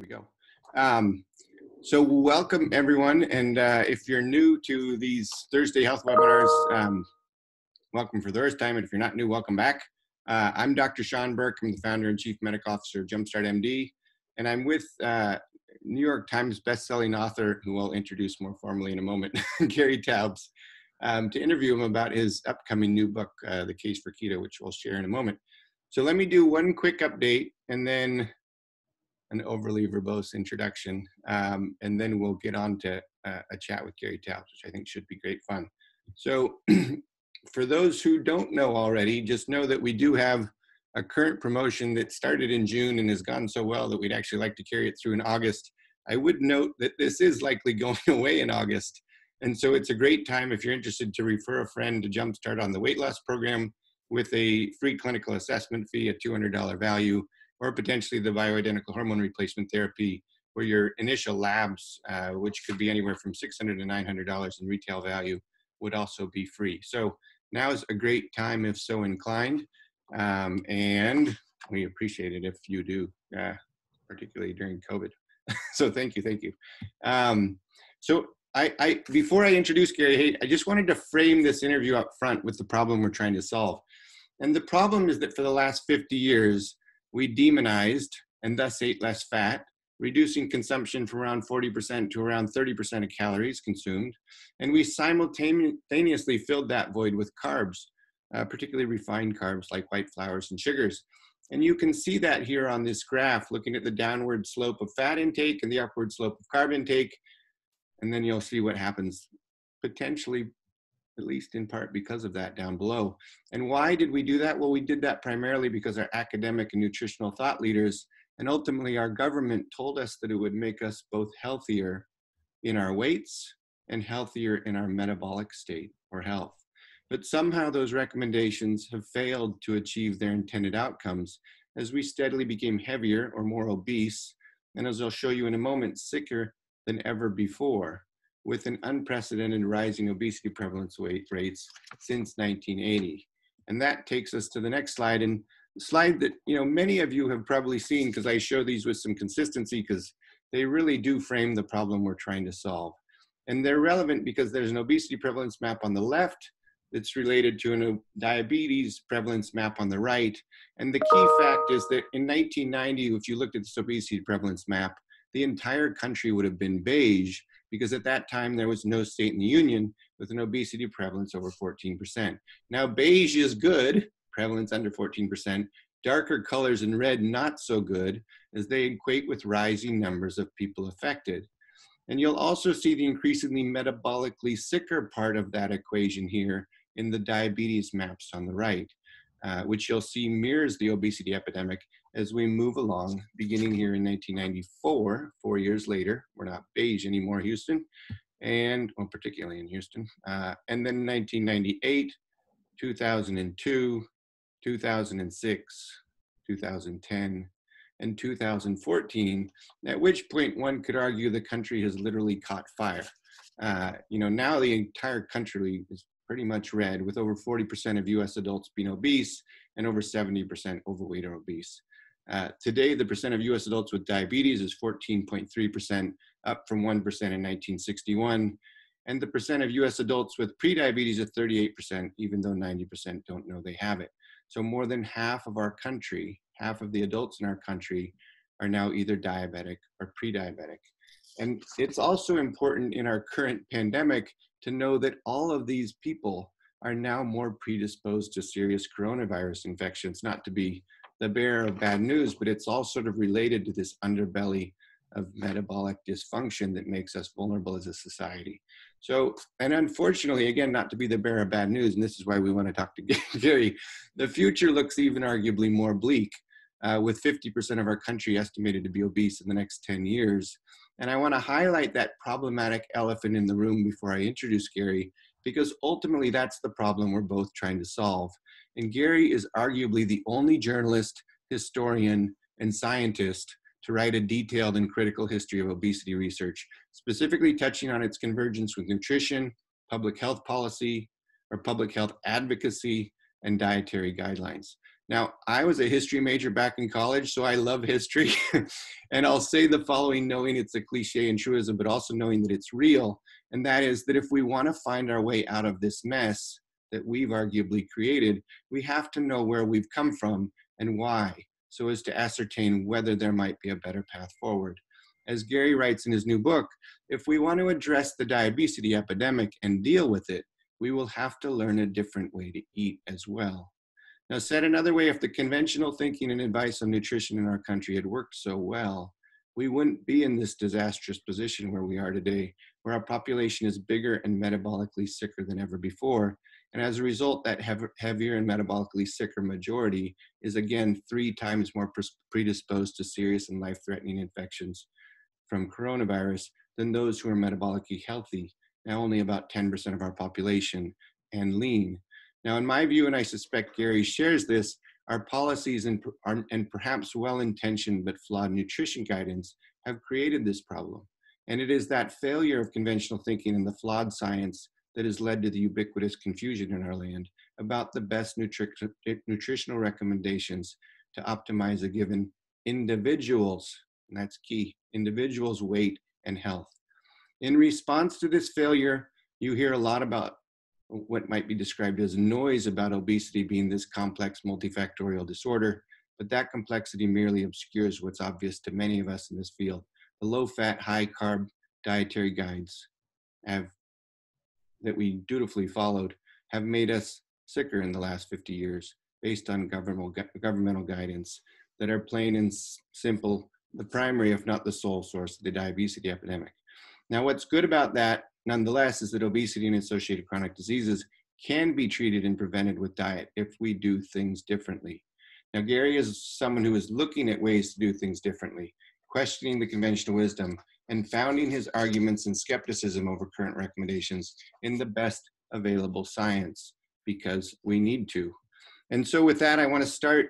we go. So welcome everyone, and if you're new to these Thursday health webinars, welcome for the first time, and if you're not new, welcome back. I'm Dr. Sean Burke. I'm the founder and chief medical officer of Jumpstart MD, and I'm with New York Times bestselling author, who I'll introduce more formally in a moment, Gary Taubes, to interview him about his upcoming new book, The Case for Keto, which we'll share in a moment. So let me do one quick update and then an overly verbose introduction, and then we'll get on to a chat with Gary Taubes, which I think should be great fun. So for those who don't know already, just know that we do have a current promotion that started in June and has gone so well that we'd actually like to carry it through in August. I would note that this is likely going away in August. And so it's a great time if you're interested to refer a friend to Jumpstart on the weight loss program with a free clinical assessment fee, a $200 value, or potentially the bioidentical hormone replacement therapy, where your initial labs, which could be anywhere from $600 to $900 in retail value, would also be free. So now is a great time if so inclined, and we appreciate it if you do, particularly during COVID. So thank you, thank you. So before I introduce Gary, hey, I just wanted to frame this interview up front with the problem we're trying to solve. And the problem is that for the last 50 years, we demonized and thus ate less fat, reducing consumption from around 40% to around 30% of calories consumed. And we simultaneously filled that void with carbs, particularly refined carbs like white flours and sugars. And you can see that here on this graph, looking at the downward slope of fat intake and the upward slope of carb intake. And then you'll see what happens potentially, at least in part because of that down below. And why did we do that? Well, we did that primarily because our academic and nutritional thought leaders, and ultimately our government, told us that it would make us both healthier in our weights and healthier in our metabolic state or health. But somehow those recommendations have failed to achieve their intended outcomes as we steadily became heavier or more obese, and as I'll show you in a moment, sicker than ever before, with an unprecedented rising obesity prevalence rates since 1980. And that takes us to the next slide, and the slide that many of you have probably seen, because I show these with some consistency because they really do frame the problem we're trying to solve. And they're relevant because there's an obesity prevalence map on the left that's related to a diabetes prevalence map on the right. And the key fact is that in 1990, if you looked at this obesity prevalence map, the entire country would have been beige, because at that time there was no state in the union with an obesity prevalence over 14%. Now beige is good, prevalence under 14%, darker colors in red not so good, as they equate with rising numbers of people affected. And you'll also see the increasingly metabolically sicker part of that equation here in the diabetes maps on the right, which you'll see mirrors the obesity epidemic as we move along, beginning here in 1994, 4 years later. We're not beige anymore, Houston, and well, particularly in Houston. And then 1998, 2002, 2006, 2010, and 2014, at which point one could argue the country has literally caught fire. Now the entire country is pretty much red, with over 40% of US adults being obese and over 70% overweight or obese. Today, the percent of US adults with diabetes is 14.3%, up from 1% in 1961. And the percent of US adults with prediabetes is 38%, even though 90% don't know they have it. So more than half of our country, half of the adults in our country, are now either diabetic or pre-diabetic. And it's also important in our current pandemic to know that all of these people are now more predisposed to serious coronavirus infections, not to be the bearer of bad news, but it's all sort of related to this underbelly of metabolic dysfunction that makes us vulnerable as a society. So, and unfortunately, again, not to be the bearer of bad news, and this is why we want to talk to Gary, the future looks even arguably more bleak, with 50% of our country estimated to be obese in the next 10 years. And I want to highlight that problematic elephant in the room before I introduce Gary, because ultimately that's the problem we're both trying to solve. And Gary is arguably the only journalist, historian, and scientist to write a detailed and critical history of obesity research, specifically touching on its convergence with nutrition, public health policy, or public health advocacy, and dietary guidelines. Now, I was a history major back in college, so I love history. And I'll say the following, knowing it's a cliche and truism, but also knowing that it's real. And that is that if we want to find our way out of this mess that we've arguably created, we have to know where we've come from and why, so as to ascertain whether there might be a better path forward. As Gary writes in his new book, if we want to address the diabetes epidemic and deal with it, we will have to learn a different way to eat as well. Now, said another way, if the conventional thinking and advice on nutrition in our country had worked so well, we wouldn't be in this disastrous position where we are today, where our population is bigger and metabolically sicker than ever before. And as a result, that heavier and metabolically sicker majority is again 3 times more predisposed to serious and life-threatening infections from coronavirus than those who are metabolically healthy, now only about 10% of our population, and lean. Now, in my view, and I suspect Gary shares this, our policies and perhaps well-intentioned but flawed nutrition guidance have created this problem. And it is that failure of conventional thinking and the flawed science that has led to the ubiquitous confusion in our land about the best nutritional recommendations to optimize a given individual's, and that's key, individual's weight and health. In response to this failure, you hear a lot about what might be described as noise about obesity being this complex multifactorial disorder, but that complexity merely obscures what's obvious to many of us in this field. The low-fat, high-carb dietary guides that we dutifully followed have made us sicker in the last 50 years based on governmental guidance that are plain and simple, the primary, if not the sole source of the diabetes epidemic. Now, what's good about that, nonetheless, is that obesity and associated chronic diseases can be treated and prevented with diet if we do things differently. Now, Gary is someone who is looking at ways to do things differently, questioning the conventional wisdom, and founding his arguments and skepticism over current recommendations in the best available science, because we need to. And so with that, I want to start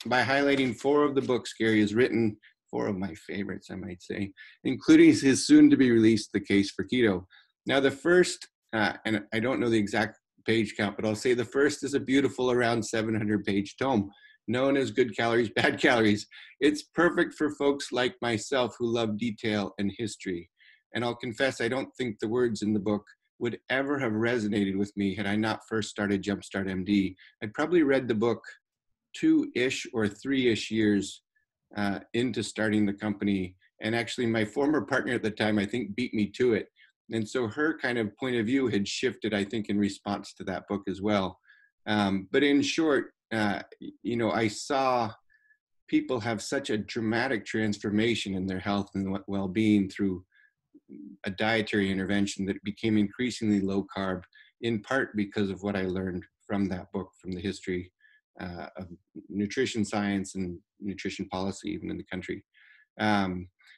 by highlighting 4 of the books Gary has written, 4 of my favorites, I might say, including his soon-to-be-released The Case for Keto. Now, the first, and I don't know the exact page count, but I'll say the first is a beautiful around 700-page tome known as Good Calories, Bad Calories. It's perfect for folks like myself who love detail and history. And I'll confess, I don't think the words in the book would ever have resonated with me had I not first started Jumpstart MD. I'd probably read the book 2-ish or 3-ish years into starting the company. And actually my former partner at the time, I think, beat me to it. And so her kind of point of view had shifted, I think, in response to that book as well. But in short, I saw people have such a dramatic transformation in their health and well-being through a dietary intervention that became increasingly low carb, in part because of what I learned from that book, from the history of nutrition science and nutrition policy, even in the country.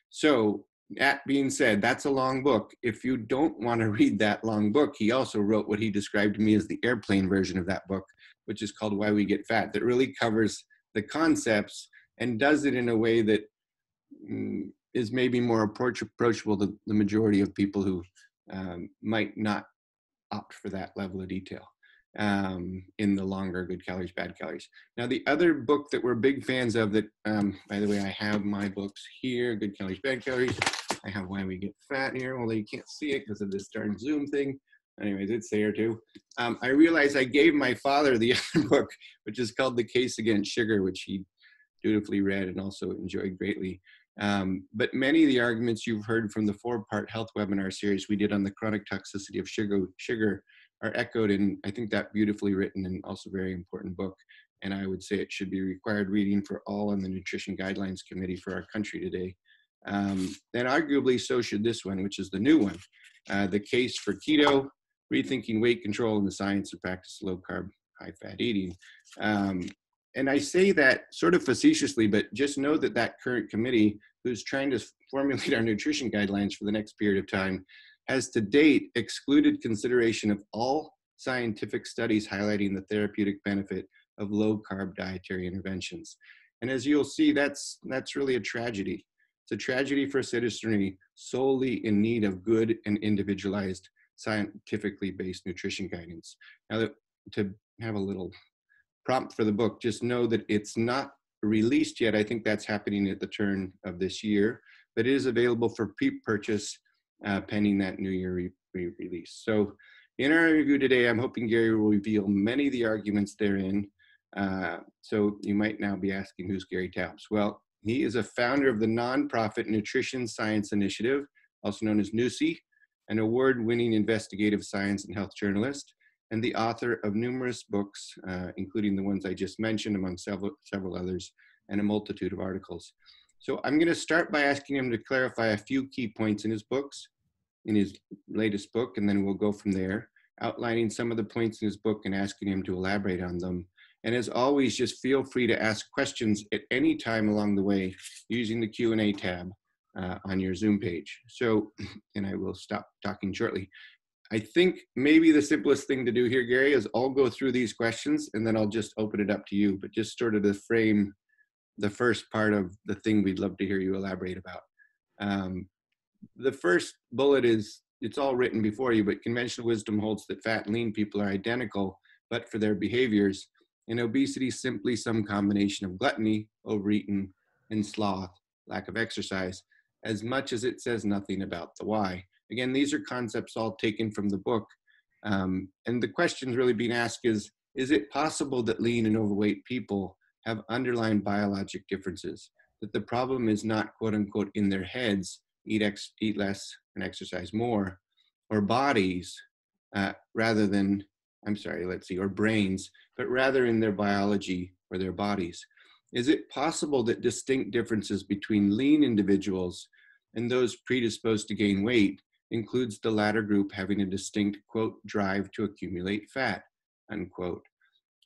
So that being said, that's a long book. If you don't want to read that long book, he also wrote what he described to me as the airplane version of that book, which is called Why We Get Fat, that really covers the concepts and does it in a way that is maybe more approachable to the majority of people who might not opt for that level of detail in the longer Good Calories, Bad Calories. Now, the other book that we're big fans of that, by the way, I have my books here, Good Calories, Bad Calories. I have Why We Get Fat here, although you can't see it because of this darn Zoom thing. Anyways, it's there too. I realized I gave my father the other book, which is called The Case Against Sugar, which he dutifully read and also enjoyed greatly. But many of the arguments you've heard from the 4-part health webinar series we did on the chronic toxicity of sugar are echoed in, I think, that beautifully written and also very important book. And I would say it should be required reading for all on the Nutrition Guidelines Committee for our country today. And arguably so should this one, which is the new one, The Case for Keto, Rethinking Weight Control and the Science of Practice Low Carb, High Fat Eating. And I say that sort of facetiously, but just know that that current committee who's trying to formulate our nutrition guidelines for the next period of time has to date excluded consideration of all scientific studies highlighting the therapeutic benefit of low carb dietary interventions. And as you'll see, that's really a tragedy. It's a tragedy for citizenry solely in need of good and individualized scientifically based nutrition guidance. Now, to have a little prompt for the book, just know that it's not released yet. I think that's happening at the turn of this year, but it is available for pre-purchase pending that New Year release. So in our review today, I'm hoping Gary will reveal many of the arguments therein. So you might now be asking, who's Gary Taubes? Well, he is a founder of the nonprofit Nutrition Science Initiative, also known as NUSI, an award-winning investigative science and health journalist, and the author of numerous books, including the ones I just mentioned, among several others, and a multitude of articles. So I'm going to start by asking him to clarify a few key points in his books, in his latest book, and then we'll go from there, outlining some of the points in his book and asking him to elaborate on them. And as always, just feel free to ask questions at any time along the way using the Q&A tab on your Zoom page. So, and I will stop talking shortly. I think maybe the simplest thing to do here, Gary, is I'll go through these questions and then I'll just open it up to you, but just sort of to frame the first part of the thing we'd love to hear you elaborate about. The first bullet is, it's all written before you, but conventional wisdom holds that fat and lean people are identical, but for their behaviors, and obesity is simply some combination of gluttony, overeating, and sloth, lack of exercise, as much as it says nothing about the why. Again, these are concepts all taken from the book. And the questions really being asked is it possible that lean and overweight people have underlying biologic differences? That the problem is not, quote unquote, in their heads, eat less and exercise more, or bodies, rather than, or brains, but rather in their biology or their bodies. Is it possible that distinct differences between lean individuals and those predisposed to gain weight includes the latter group having a distinct, quote, drive to accumulate fat, unquote?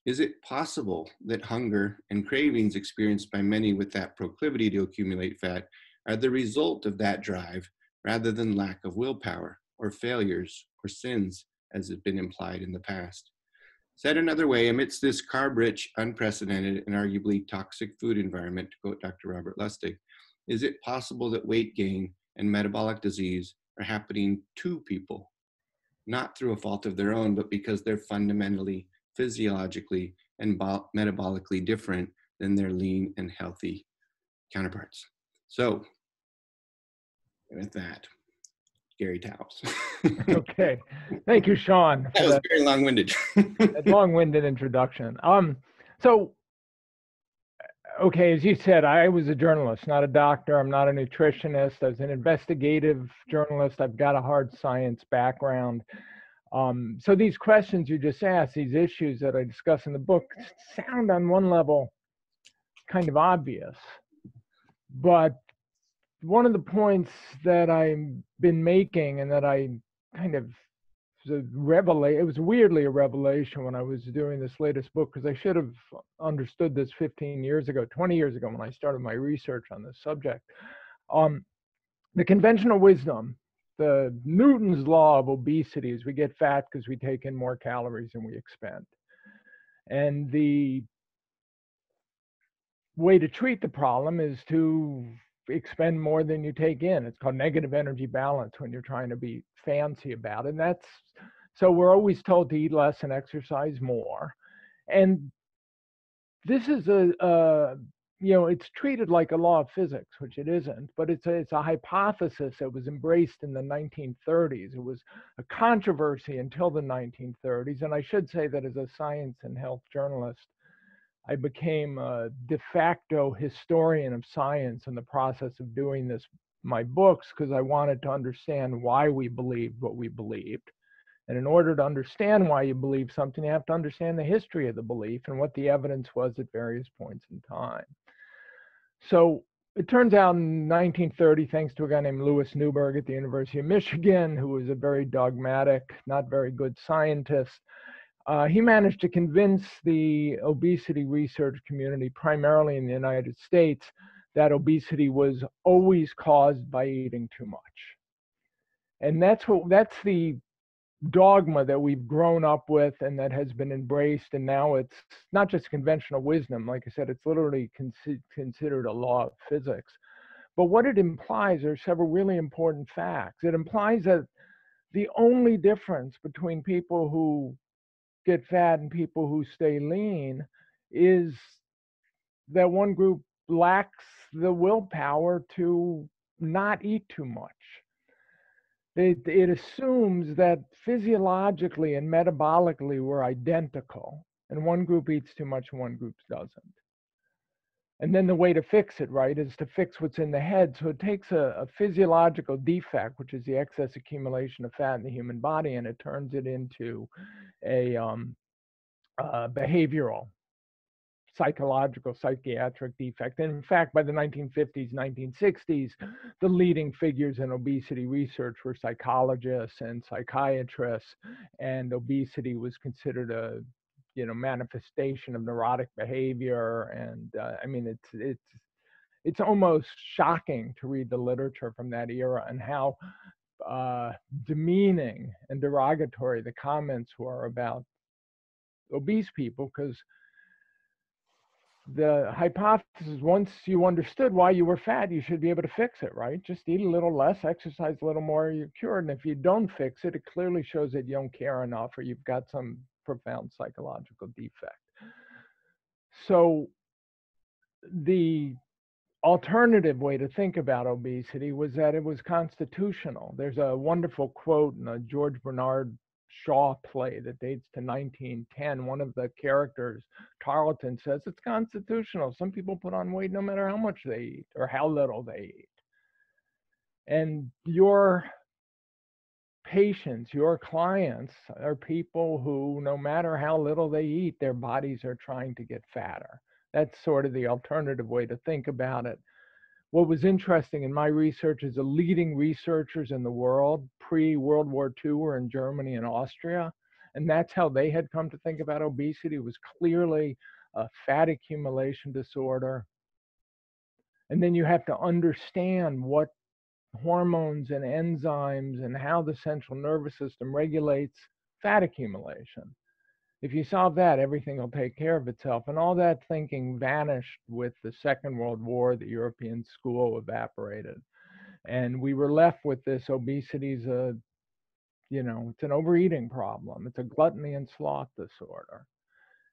Is it possible that hunger and cravings experienced by many with that proclivity to accumulate fat are the result of that drive rather than lack of willpower or failures or sins, as has been implied in the past? Said another way, amidst this carb-rich, unprecedented, and arguably toxic food environment, to quote Dr. Robert Lustig, is it possible that weight gain and metabolic disease are happening to people, not through a fault of their own, but because they're fundamentally, physiologically, and metabolically different than their lean and healthy counterparts? So, with that, Gary Taubes. Okay, thank you, Sean. That was very long-winded. That long-winded introduction. So, okay, as you said, I was a journalist, not a doctor. I'm not a nutritionist. I was an investigative journalist. I've got a hard science background. So these questions you just asked, these issues that I discuss in the book, sound on one level kind of obvious, but one of the points that I've been making and that I kind of, it was weirdly a revelation when I was doing this latest book, because I should have understood this 15 years ago, 20 years ago when I started my research on this subject. The conventional wisdom, the Newton's law of obesity, is we get fat because we take in more calories than we expend. And the way to treat the problem is to expend more than you take in. It's called negative energy balance when you're trying to be fancy about it. And so we're always told to eat less and exercise more. And this is it's treated like a law of physics, which it isn't, but it's a hypothesis that was embraced in the 1930s. It was a controversy until the 1930s. And I should say that as a science and health journalist, I became a de facto historian of science in the process of doing my books, because I wanted to understand why we believed what we believed. And in order to understand why you believe something, you have to understand the history of the belief and what the evidence was at various points in time. So it turns out in 1930, thanks to a guy named Louis Newberg at the University of Michigan, who was a very dogmatic, not very good scientist, he managed to convince the obesity research community, primarily in the United States, that obesity was always caused by eating too much. And that's the dogma that we've grown up with and that has been embraced. And now it's not just conventional wisdom. Like I said, it's literally considered a law of physics. But what it implies are several really important facts. It implies that the only difference between people who get fat and people who stay lean is that one group lacks the willpower to not eat too much. It assumes that physiologically and metabolically we're identical, and one group eats too much and one group doesn't. And then the way to fix it, right, is to fix what's in the head. So it takes a physiological defect, which is the excess accumulation of fat in the human body, and it turns it into a behavioral, psychological, psychiatric defect. And in fact, by the 1950s, 1960s, the leading figures in obesity research were psychologists and psychiatrists, and obesity was considered a manifestation of neurotic behavior. And I mean, it's almost shocking to read the literature from that era and how demeaning and derogatory the comments were about obese people, because the hypothesis, once you understood why you were fat, you should be able to fix it, right? Just eat a little less, exercise a little more, you're cured. And if you don't fix it, it clearly shows that you don't care enough or you've got some profound psychological defect. So the alternative way to think about obesity was that it was constitutional. There's a wonderful quote in a George Bernard Shaw play that dates to 1910. One of the characters, Tarleton, says it's constitutional. Some people put on weight no matter how much they eat or how little they eat. And your patients, your clients are people who, no matter how little they eat, their bodies are trying to get fatter. That's sort of the alternative way to think about it. What was interesting in my research is the leading researchers in the world pre-World War II were in Germany and Austria. And that's how they had come to think about obesity. It was clearly a fat accumulation disorder. And then you have to understand what hormones and enzymes and how the central nervous system regulates fat accumulation. If you solve that, everything will take care of itself. And all that thinking vanished with the Second World War. The European school evaporated. And we were left with this obesity is it's an overeating problem. It's a gluttony and sloth disorder.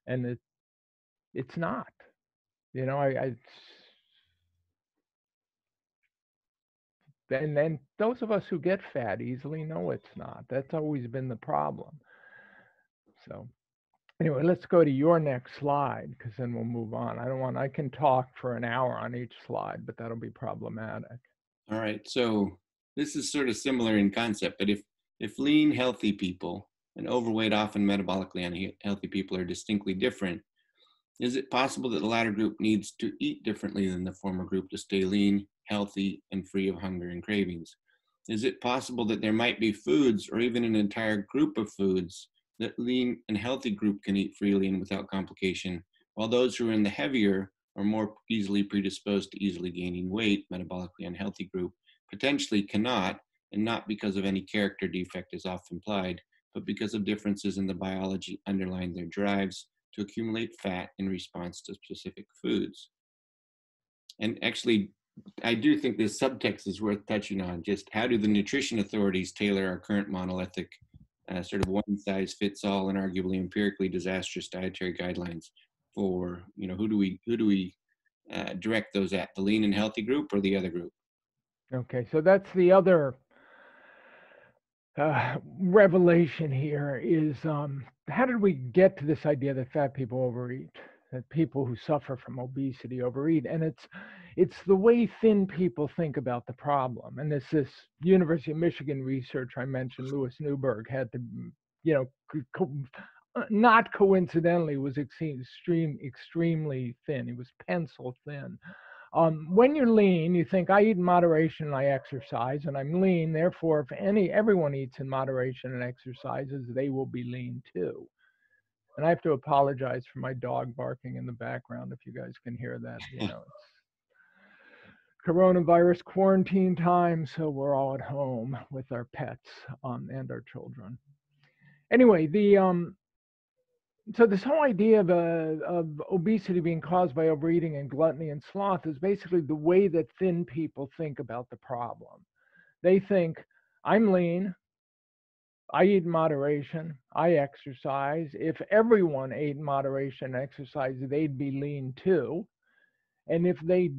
And it's not. And then those of us who get fat easily know it's not. That's always been the problem. So anyway, let's go to your next slide, because then we'll move on. I can talk for an hour on each slide, but that'll be problematic. All right, so this is sort of similar in concept, but if lean, healthy people and overweight, often metabolically unhealthy people are distinctly different, is it possible that the latter group needs to eat differently than the former group to stay lean, healthy, and free of hunger and cravings? Is it possible that there might be foods or even an entire group of foods that lean and healthy group can eat freely and without complication, while those who are in the heavier or more easily predisposed to easily gaining weight, metabolically unhealthy group, potentially cannot, and not because of any character defect as often implied, but because of differences in the biology underlying their drives to accumulate fat in response to specific foods? And actually, I do think this subtext is worth touching on. Just how do the nutrition authorities tailor our current monolithic, sort of one-size-fits-all and arguably empirically disastrous dietary guidelines for, who do we direct those at, the lean and healthy group or the other group? Okay, so that's the other revelation here is how did we get to this idea that fat people overeat, that people who suffer from obesity overeat? And it's the way thin people think about the problem. And this University of Michigan research I mentioned, Louis Newberg, had to, not coincidentally, was extremely thin. He was pencil thin. When you're lean, you think I eat in moderation and I exercise, and I'm lean. Therefore, if everyone eats in moderation and exercises, they will be lean too. And I have to apologize for my dog barking in the background if you guys can hear that. It's coronavirus quarantine time, so we're all at home with our pets and our children. Anyway, so this whole idea of obesity being caused by overeating and gluttony and sloth is basically the way that thin people think about the problem. They think, I'm lean, I eat in moderation. I exercise. If everyone ate in moderation and exercise, they'd be lean too. And if they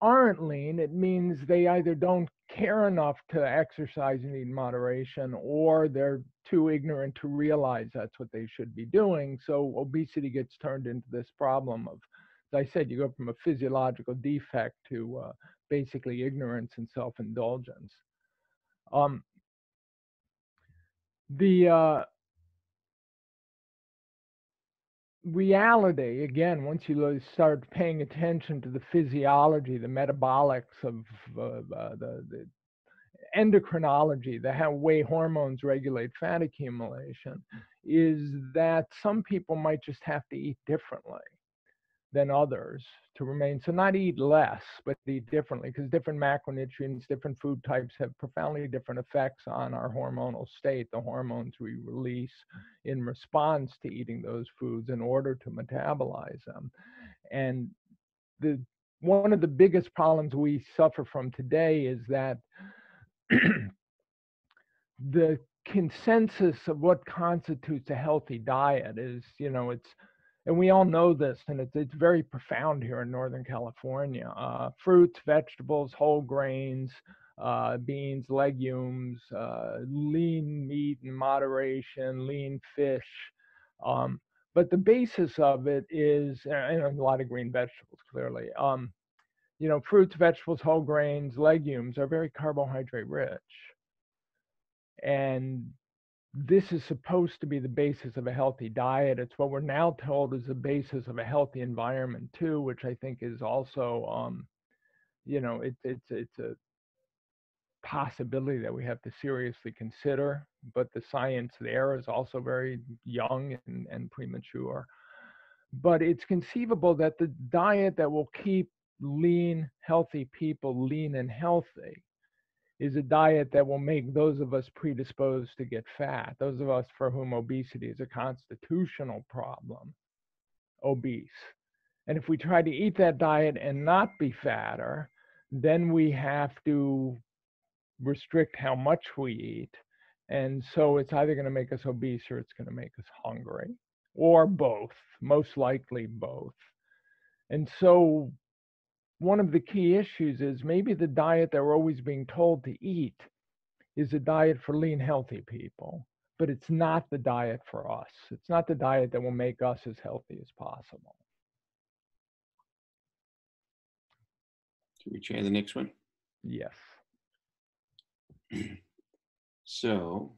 aren't lean, it means they either don't care enough to exercise and eat in moderation, or they're too ignorant to realize that's what they should be doing. So obesity gets turned into this problem of, as I said, you go from a physiological defect to basically ignorance and self-indulgence. The reality, again, once you start paying attention to the physiology, the metabolics of the endocrinology, the way hormones regulate fat accumulation, is that some people might just have to eat differently than others to remain. So not eat less, but eat differently, because different macronutrients, different food types have profoundly different effects on our hormonal state, the hormones we release in response to eating those foods in order to metabolize them. And one of the biggest problems we suffer from today is that the consensus of what constitutes a healthy diet is, and we all know this, and it's very profound here in Northern California. Fruits, vegetables, whole grains, beans, legumes, lean meat in moderation, lean fish. But the basis of it is, and a lot of green vegetables, clearly. Fruits, vegetables, whole grains, legumes are very carbohydrate rich. And this is supposed to be the basis of a healthy diet. It's what we're now told is the basis of a healthy environment too, which I think is also, it's a possibility that we have to seriously consider. But the science there is also very young and premature. But it's conceivable that the diet that will keep lean, healthy people lean and healthy is a diet that will make those of us predisposed to get fat, those of us for whom obesity is a constitutional problem, obese. And if we try to eat that diet and not be fatter, then we have to restrict how much we eat. And so it's either going to make us obese or it's going to make us hungry, or both, most likely both. And so one of the key issues is maybe the diet that we're always being told to eat is a diet for lean, healthy people, but it's not the diet for us. It's not the diet that will make us as healthy as possible. Should we try the next one? Yes. So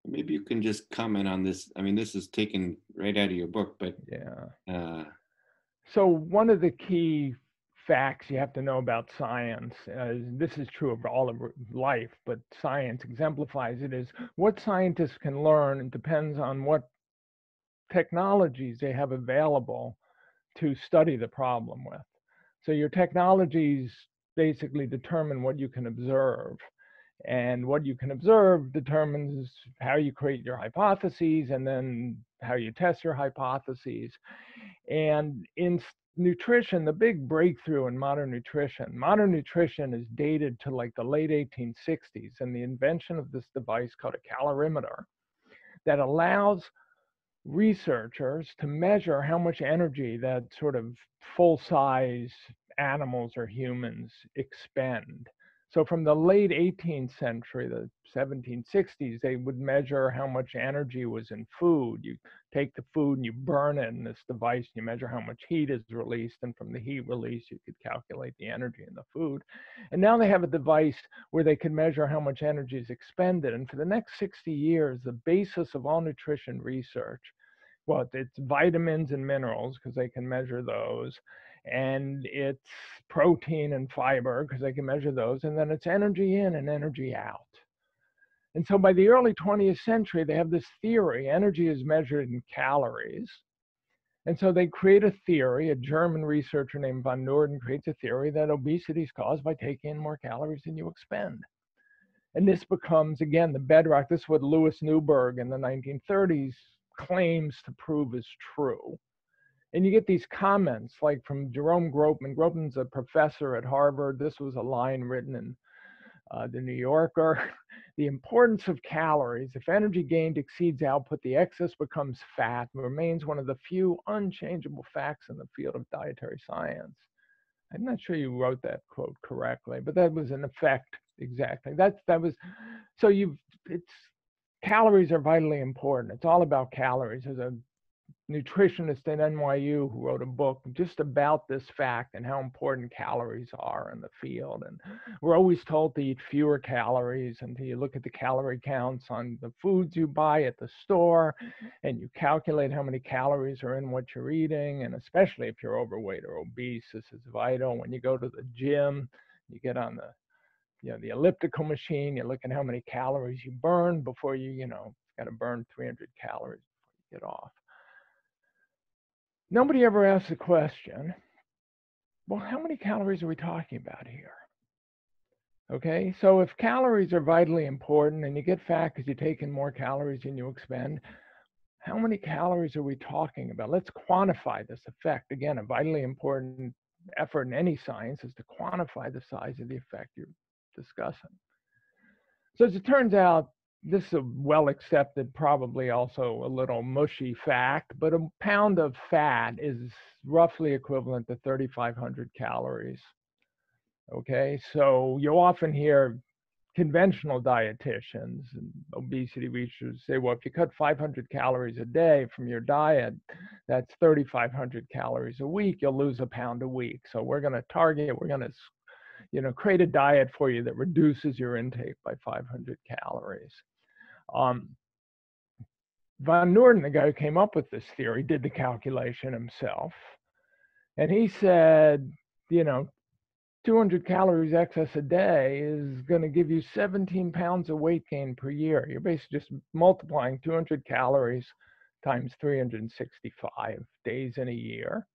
maybe you can just comment on this. I mean, this is taken right out of your book, but yeah. So one of the key facts you have to know about science, this is true of all of life, but science exemplifies it, is what scientists can learn depends on what technologies they have available to study the problem with. So your technologies basically determine what you can observe. And what you can observe determines how you create your hypotheses and then how you test your hypotheses. And in nutrition, the big breakthrough in modern nutrition is dated to like the late 1860s and the invention of this device called a calorimeter that allows researchers to measure how much energy that sort of full-size animals or humans expend. So from the late 18th century, the 1760s, they would measure how much energy was in food. You take the food and you burn it in this device, and you measure how much heat is released, and from the heat release, you could calculate the energy in the food. And now they have a device where they can measure how much energy is expended. And for the next 60 years, the basis of all nutrition research, well, it's vitamins and minerals because they can measure those, and it's protein and fiber because they can measure those, and then it's energy in and energy out. And so by the early 20th century, they have this theory, energy is measured in calories. And so they create a theory, a German researcher named von Noorden creates a theory that obesity is caused by taking in more calories than you expend. And this becomes, again, the bedrock. This is what Louis Newberg in the 1930s claims to prove is true. And you get these comments like from Jerome Gropeman. Gropeman's a professor at Harvard. This was a line written in The New Yorker, the importance of calories. If energy gained exceeds output, the excess becomes fat and remains one of the few unchangeable facts in the field of dietary science. I'm not sure you wrote that quote correctly, but that was in effect exactly. That was so it's calories are vitally important. It's all about calories. There's a nutritionist at NYU who wrote a book just about this fact and how important calories are in the field. And we're always told to eat fewer calories until you look at the calorie counts on the foods you buy at the store and you calculate how many calories are in what you're eating. And especially if you're overweight or obese, this is vital. When you go to the gym, you get on the elliptical machine, you look at how many calories you burn before you got to burn 300 calories before you get off. Nobody ever asks the question, well, how many calories are we talking about here? Okay, so if calories are vitally important and you get fat because you take in more calories than you expend, how many calories are we talking about? Let's quantify this effect. Again, a vitally important effort in any science is to quantify the size of the effect you're discussing. So as it turns out, this is a well-accepted, probably also a little mushy fact, but a pound of fat is roughly equivalent to 3,500 calories. Okay, so you'll often hear conventional dietitians and obesity researchers say, well, if you cut 500 calories a day from your diet, that's 3,500 calories a week, you'll lose a pound a week. So we're going to create a diet for you that reduces your intake by 500 calories. Von Noorden, the guy who came up with this theory, did the calculation himself. And he said, 200 calories excess a day is going to give you 17 pounds of weight gain per year. You're basically just multiplying 200 calories times 365 days in a year.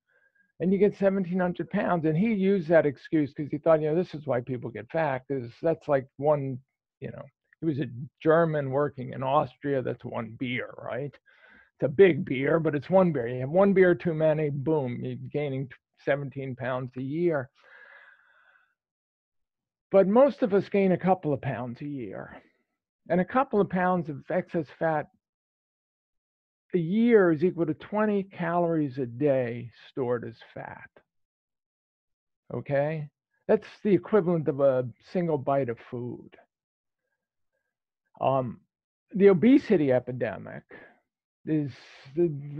And you get 1,700 pounds. And he used that excuse because he thought, this is why people get fat, because that's like one, he was a German working in Austria. That's one beer, right? It's a big beer, but it's one beer. You have one beer too many, boom, you're gaining 17 pounds a year. But most of us gain a couple of pounds a year. And a couple of pounds of excess fat a year is equal to 20 calories a day stored as fat. Okay? That's the equivalent of a single bite of food. The obesity epidemic is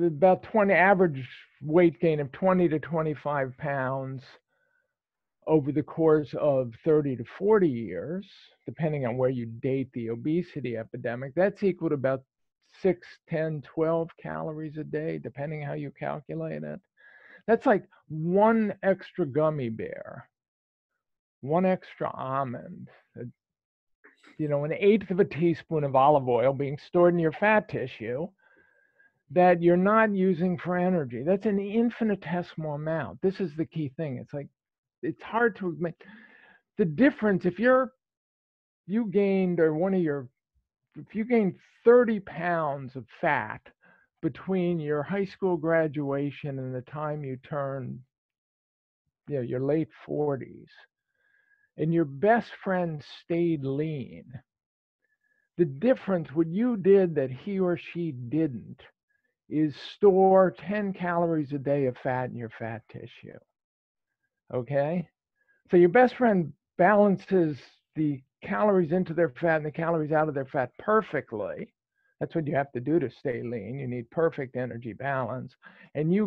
about average weight gain of 20 to 25 pounds over the course of 30 to 40 years, depending on where you date the obesity epidemic. That's equal to about 6, 10, 12 calories a day, depending how you calculate it. That's like one extra gummy bear, one extra almond, an eighth of a teaspoon of olive oil being stored in your fat tissue that you're not using for energy. That's an infinitesimal amount. This is the key thing. It's hard to admit the difference. If you gained 30 pounds of fat between your high school graduation and the time you turn your late 40s, and your best friend stayed lean, the difference, what you did that he or she didn't, is store 10 calories a day of fat in your fat tissue. Okay? So your best friend balances the calories into their fat and the calories out of their fat perfectly. That's what you have to do to stay lean. You need perfect energy balance. And you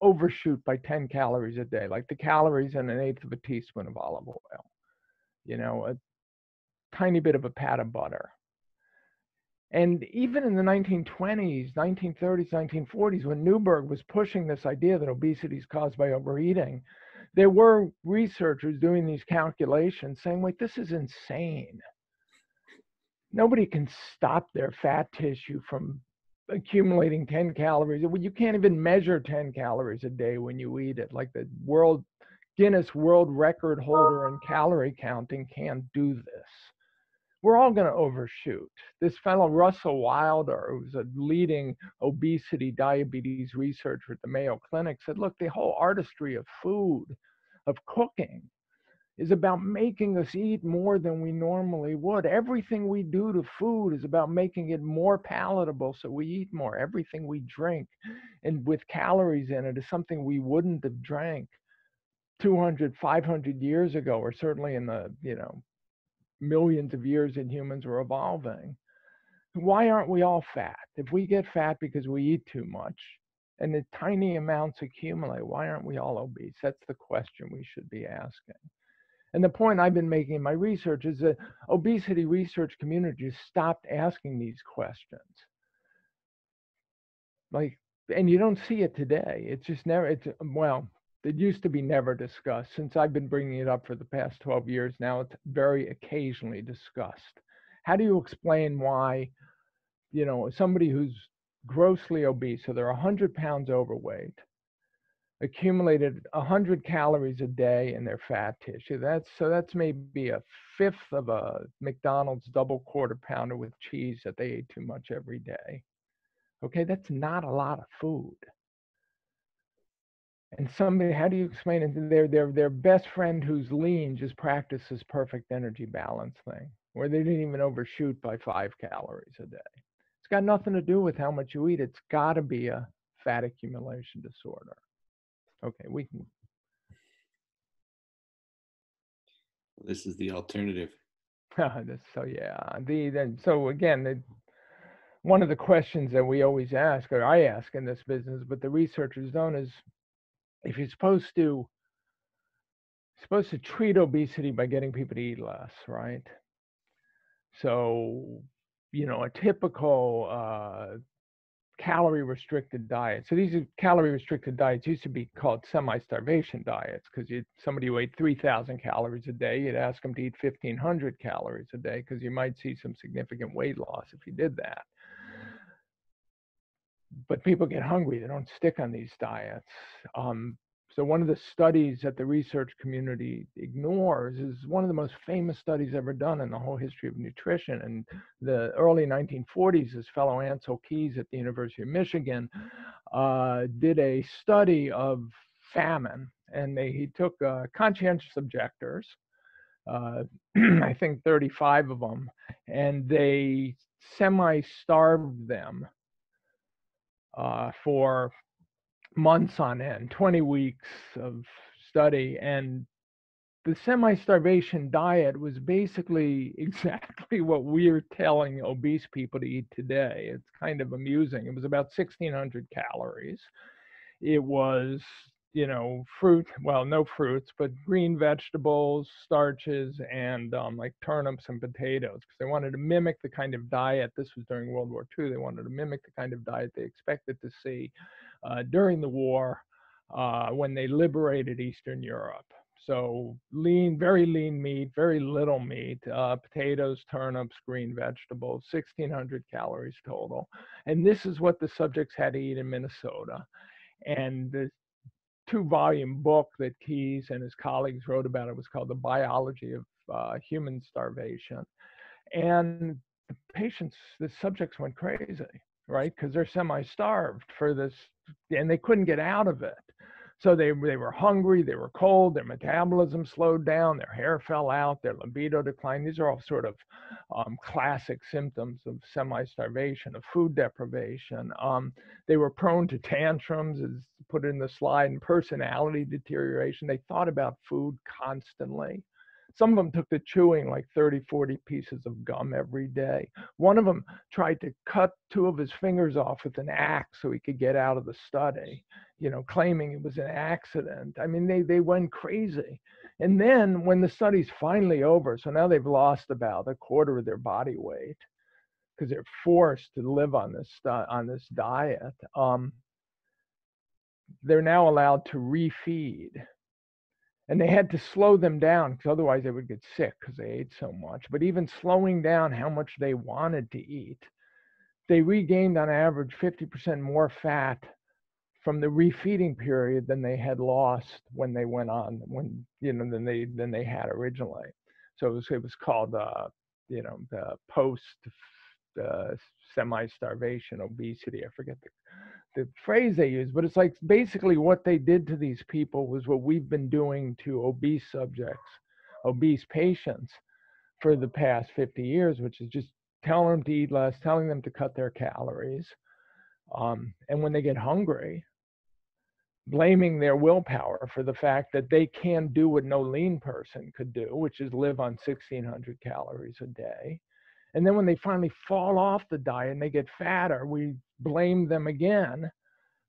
overshoot by 10 calories a day, like the calories in an eighth of a teaspoon of olive oil, a tiny bit of a pat of butter. And even in the 1920s, 1930s, 1940s, when Newberg was pushing this idea that obesity is caused by overeating, there were researchers doing these calculations saying, wait, this is insane. Nobody can stop their fat tissue from accumulating 10 calories. You can't even measure 10 calories a day when you eat it. Like the Guinness World Record holder in calorie counting can't do this. We're all going to overshoot. This fellow, Russell Wilder, who's a leading obesity diabetes researcher at the Mayo Clinic, said, look, the whole artistry of food, of cooking, is about making us eat more than we normally would. Everything we do to food is about making it more palatable so we eat more. Everything we drink and with calories in it is something we wouldn't have drank 200, 500 years ago, or certainly in the, millions of years that humans were evolving. Why aren't we all fat? If we get fat because we eat too much and the tiny amounts accumulate, why aren't we all obese? That's the question we should be asking. And the point I've been making in my research is that obesity research community has stopped asking these questions. And you don't see it today. It's just never, it used to be never discussed. Since I've been bringing it up for the past 12 years now, it's very occasionally discussed. How do you explain why, somebody who's grossly obese, so they're 100 pounds overweight, accumulated 100 calories a day in their fat tissue. That's maybe a fifth of a McDonald's double quarter pounder with cheese that they ate too much every day. Okay, that's not a lot of food. And somebody, how do you explain it? Their best friend who's lean just practices perfect energy balance thing, where they didn't even overshoot by 5 calories a day. It's got nothing to do with how much you eat. It's got to be a fat accumulation disorder. Okay, we can. This is the alternative. So yeah, so again, one of the questions that we always ask, or I ask in this business, but the researchers don't, is if you're supposed to treat obesity by getting people to eat less, right? So, a typical calorie restricted diet. So these are calorie restricted diets used to be called semi-starvation diets, because somebody who ate 3,000 calories a day, you'd ask them to eat 1,500 calories a day, because you might see some significant weight loss if you did that. But people get hungry, they don't stick on these diets. So one of the studies that the research community ignores is one of the most famous studies ever done in the whole history of nutrition. In the early 1940s, this fellow Ansel Keys at the University of Michigan did a study of famine, and he took conscientious objectors, I think 35 of them, and they semi-starved them for months on end, 20 weeks of study. And the semi-starvation diet was basically exactly what we're telling obese people to eat today. It's kind of amusing. It was about 1,600 calories. It was, fruit, well, no fruits, but green vegetables, starches, and like turnips and potatoes, because they wanted to mimic the kind of diet. This was during World War II. They wanted to mimic the kind of diet they expected to see during the war when they liberated Eastern Europe. So very lean meat, very little meat, potatoes, turnips, green vegetables, 1,600 calories total. And this is what the subjects had to eat in Minnesota. And the 2-volume book that Keys and his colleagues wrote about it was called The Biology of Human Starvation. And the subjects went crazy, right? Because they're semi-starved for this, and they couldn't get out of it. So they were hungry, they were cold, their metabolism slowed down, their hair fell out, their libido declined. These are all sort of classic symptoms of semi-starvation, of food deprivation. They were prone to tantrums, as put in the slide, and personality deterioration. They thought about food constantly. Some of them took to chewing like 30, 40 pieces of gum every day. One of them tried to cut 2 of his fingers off with an axe so he could get out of the study, claiming it was an accident. I mean, they went crazy. And then when the study's finally over, so now they've lost about a quarter of their body weight because they're forced to live on this diet. They're now allowed to refeed. And they had to slow them down because otherwise they would get sick because they ate so much. But even slowing down how much they wanted to eat, they regained on average 50% more fat from the refeeding period than they had lost when they went on, than they had originally. So it was called the post semi-starvation obesity. I forget the phrase they use, but it's like basically what they did to these people was what we've been doing to obese subjects obese patients for the past 50 years, which is just telling them to eat less, telling them to cut their calories. And when they get hungry, blaming their willpower for the fact that they can do what no lean person could do, which is live on 1,600 calories a day. And then when they finally fall off the diet and they get fatter, we blame them again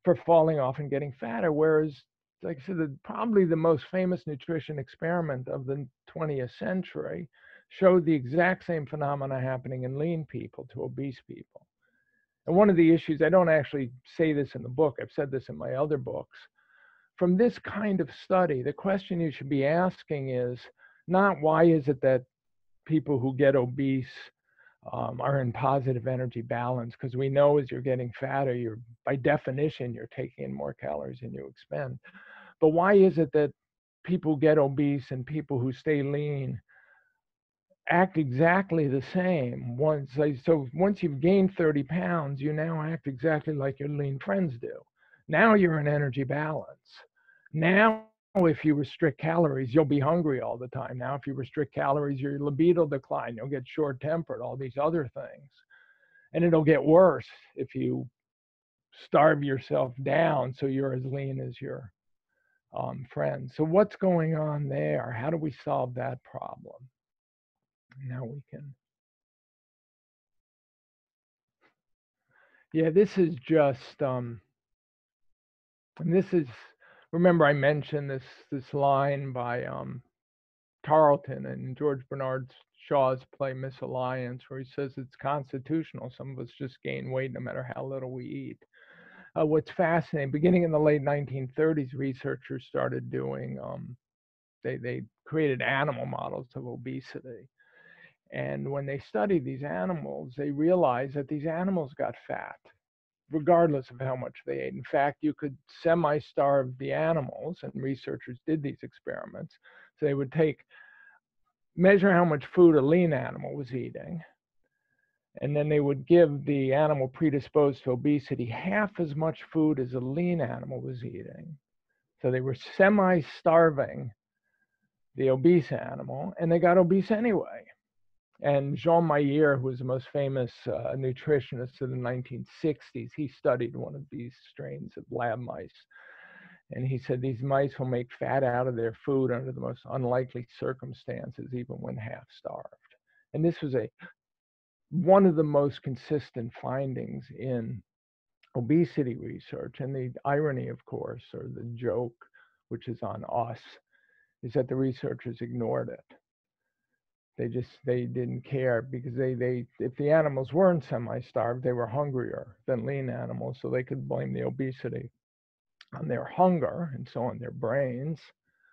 for falling off and getting fatter. Whereas, like I said, probably the most famous nutrition experiment of the 20th century showed the exact same phenomena happening in lean people to obese people. And one of the issues, I don't actually say this in the book, I've said this in my other books, from this kind of study, the question you should be asking is not why is it that people who get obese are in positive energy balance, because we know as you're getting fatter, you're by definition, you're taking in more calories than you expend. But why is it that people get obese and people who stay lean act exactly the same? So once you've gained 30 pounds, you now act exactly like your lean friends do. Now you're in energy balance. Now, if you restrict calories, you'll be hungry all the time. Now, if you restrict calories, your libido decline, you'll get short-tempered, all these other things. And it'll get worse if you starve yourself down so you're as lean as your friends. So what's going on there? How do we solve that problem? Now we can. Yeah, this is just, and this is, remember I mentioned this line by Tarleton and George Bernard Shaw's play Misalliance, where he says it's constitutional. Some of us just gain weight no matter how little we eat. What's fascinating, beginning in the late 1930s, researchers started doing, they created animal models of obesity. And when they studied these animals, they realized that these animals got fat, regardless of how much they ate. In fact, you could semi-starve the animals, and researchers did these experiments. So they would measure how much food a lean animal was eating, and then they would give the animal predisposed to obesity half as much food as a lean animal was eating. So they were semi-starving the obese animal, and they got obese anyway. And Jean Mayer, who was the most famous nutritionist of the 1960s, he studied one of these strains of lab mice. And he said these mice will make fat out of their food under the most unlikely circumstances, even when half starved. And this was one of the most consistent findings in obesity research. And the irony, of course, or the joke, which is on us, is that the researchers ignored it. They didn't care, because if the animals weren't semi-starved, they were hungrier than lean animals, so they could blame the obesity on their hunger and so on their brains,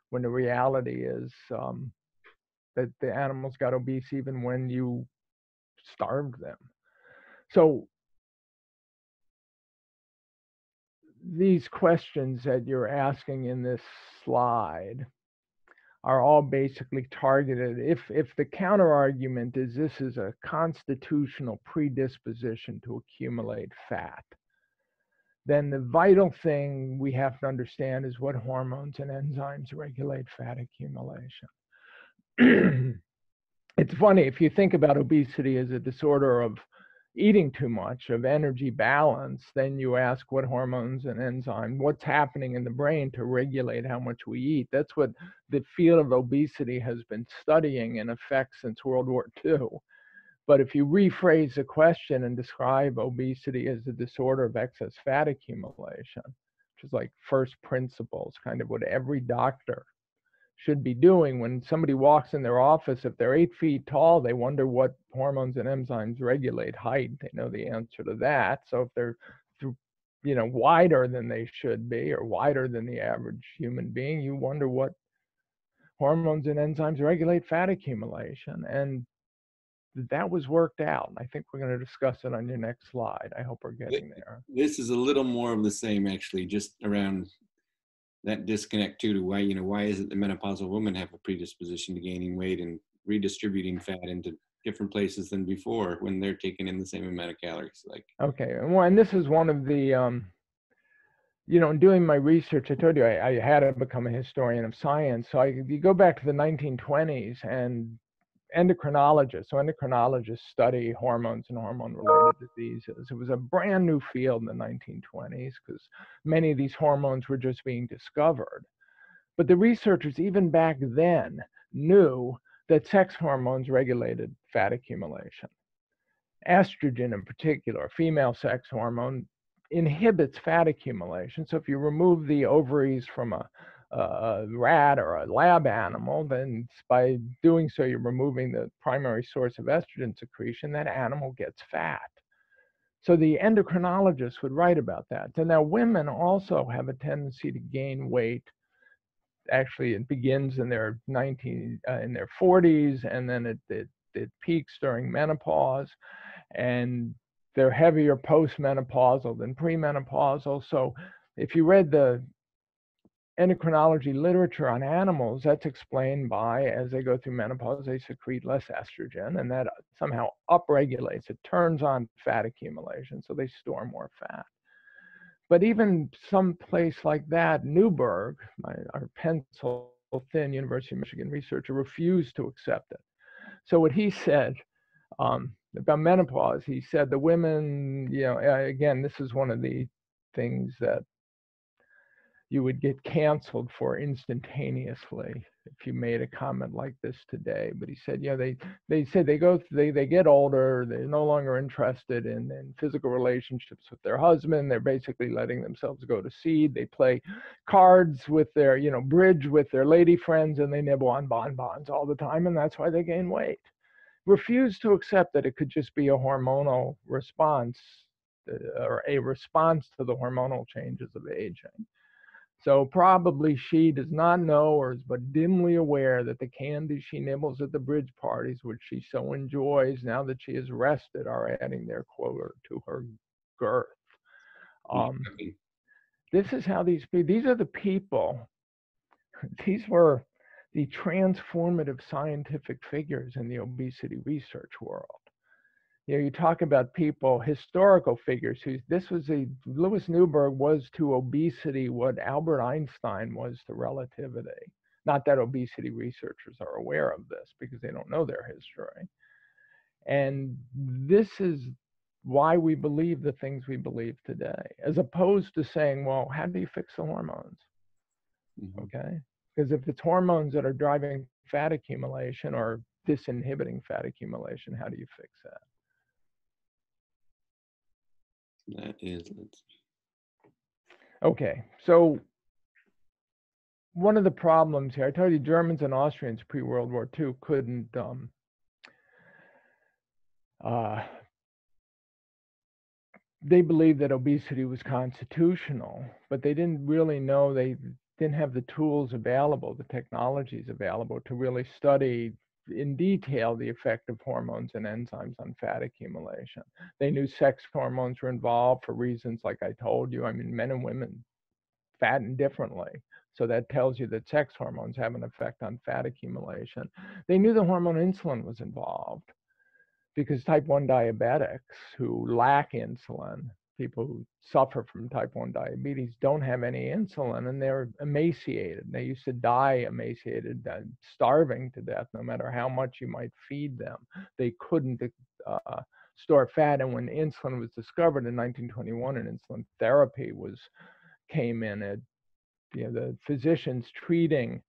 when the reality is that the animals got obese even when you starved them. So these questions that you're asking in this slide are all basically targeted. If the counter argument is this is a constitutional predisposition to accumulate fat, then the vital thing we have to understand is what hormones and enzymes regulate fat accumulation. It's funny, if you think about obesity as a disorder of eating too much, of energy balance, then you ask what hormones and enzymes, what's happening in the brain to regulate how much we eat. That's what the field of obesity has been studying in effect since World War II. But if you rephrase the question and describe obesity as a disorder of excess fat accumulation, which is like first principles, kind of what every doctor should be doing. When somebody walks in their office, if they're 8 feet tall, they wonder what hormones and enzymes regulate height. They know the answer to that. So if they're wider than they should be, or wider than the average human being, you wonder what hormones and enzymes regulate fat accumulation. And that was worked out. And I think we're going to discuss it on your next slide. I hope we're getting there. This is a little more of the same, actually, just around that disconnect too, to why is it the menopausal women have a predisposition to gaining weight and redistributing fat into different places than before when they're taking in the same amount of calories? Okay, and this is one of the you know, in doing my research, I told you I had to become a historian of science. So you go back to the 1920s and endocrinologists. So endocrinologists study hormones and hormone-related diseases. It was a brand new field in the 1920s because many of these hormones were just being discovered. But the researchers, even back then, knew that sex hormones regulated fat accumulation. Estrogen, in particular, female sex hormone, inhibits fat accumulation. So if you remove the ovaries from a rat or a lab animal, then by doing so, you're removing the primary source of estrogen secretion. That animal gets fat. So the endocrinologists would write about that. So now women also have a tendency to gain weight. Actually, it begins in their in their 40s, and then it peaks during menopause, and they're heavier postmenopausal than premenopausal. So if you read the endocrinology literature on animals, that's explained by, as they go through menopause, they secrete less estrogen, and that somehow upregulates, it turns on fat accumulation, so they store more fat. But even some place like that, Newberg, our pencil thin University of Michigan researcher, refused to accept it. So what he said about menopause, he said the women, you know, again, this is one of the things that you would get canceled for instantaneously if you made a comment like this today. But he said, yeah, they said they get older, they're no longer interested in physical relationships with their husband. They're basically letting themselves go to seed. They play cards with their, you know, bridge with their lady friends, and they nibble on bonbons all the time, and that's why they gain weight. Refused to accept that it could just be a hormonal response or a response to the hormonal changes of aging. So probably she does not know or is but dimly aware that the candy she nibbles at the bridge parties, which she so enjoys now that she is rested, are adding their quota to her girth. This is how these are the people, these were the transformative scientific figures in the obesity research world. You know, you talk about people, historical figures who Louis Newberg was to obesity what Albert Einstein was to relativity. Not that obesity researchers are aware of this because they don't know their history. And this is why we believe the things we believe today, as opposed to saying, well, how do you fix the hormones? Mm-hmm. Okay. Because if it's hormones that are driving fat accumulation or disinhibiting fat accumulation, how do you fix that? That is. Okay, so one of the problems here, I told you Germans and Austrians pre-World War II couldn't, they believed that obesity was constitutional, but they didn't really know, they didn't have the tools available, the technologies available to really study in detail the effect of hormones and enzymes on fat accumulation. They knew sex hormones were involved for reasons like I told you. I mean, men and women fatten differently. So that tells you that sex hormones have an effect on fat accumulation. They knew the hormone insulin was involved because type 1 diabetics who lack insulin, people who suffer from type 1 diabetes, don't have any insulin and they're emaciated. They used to die emaciated, starving to death, no matter how much you might feed them. They couldn't store fat. And when insulin was discovered in 1921 and insulin therapy came in, the physicians treating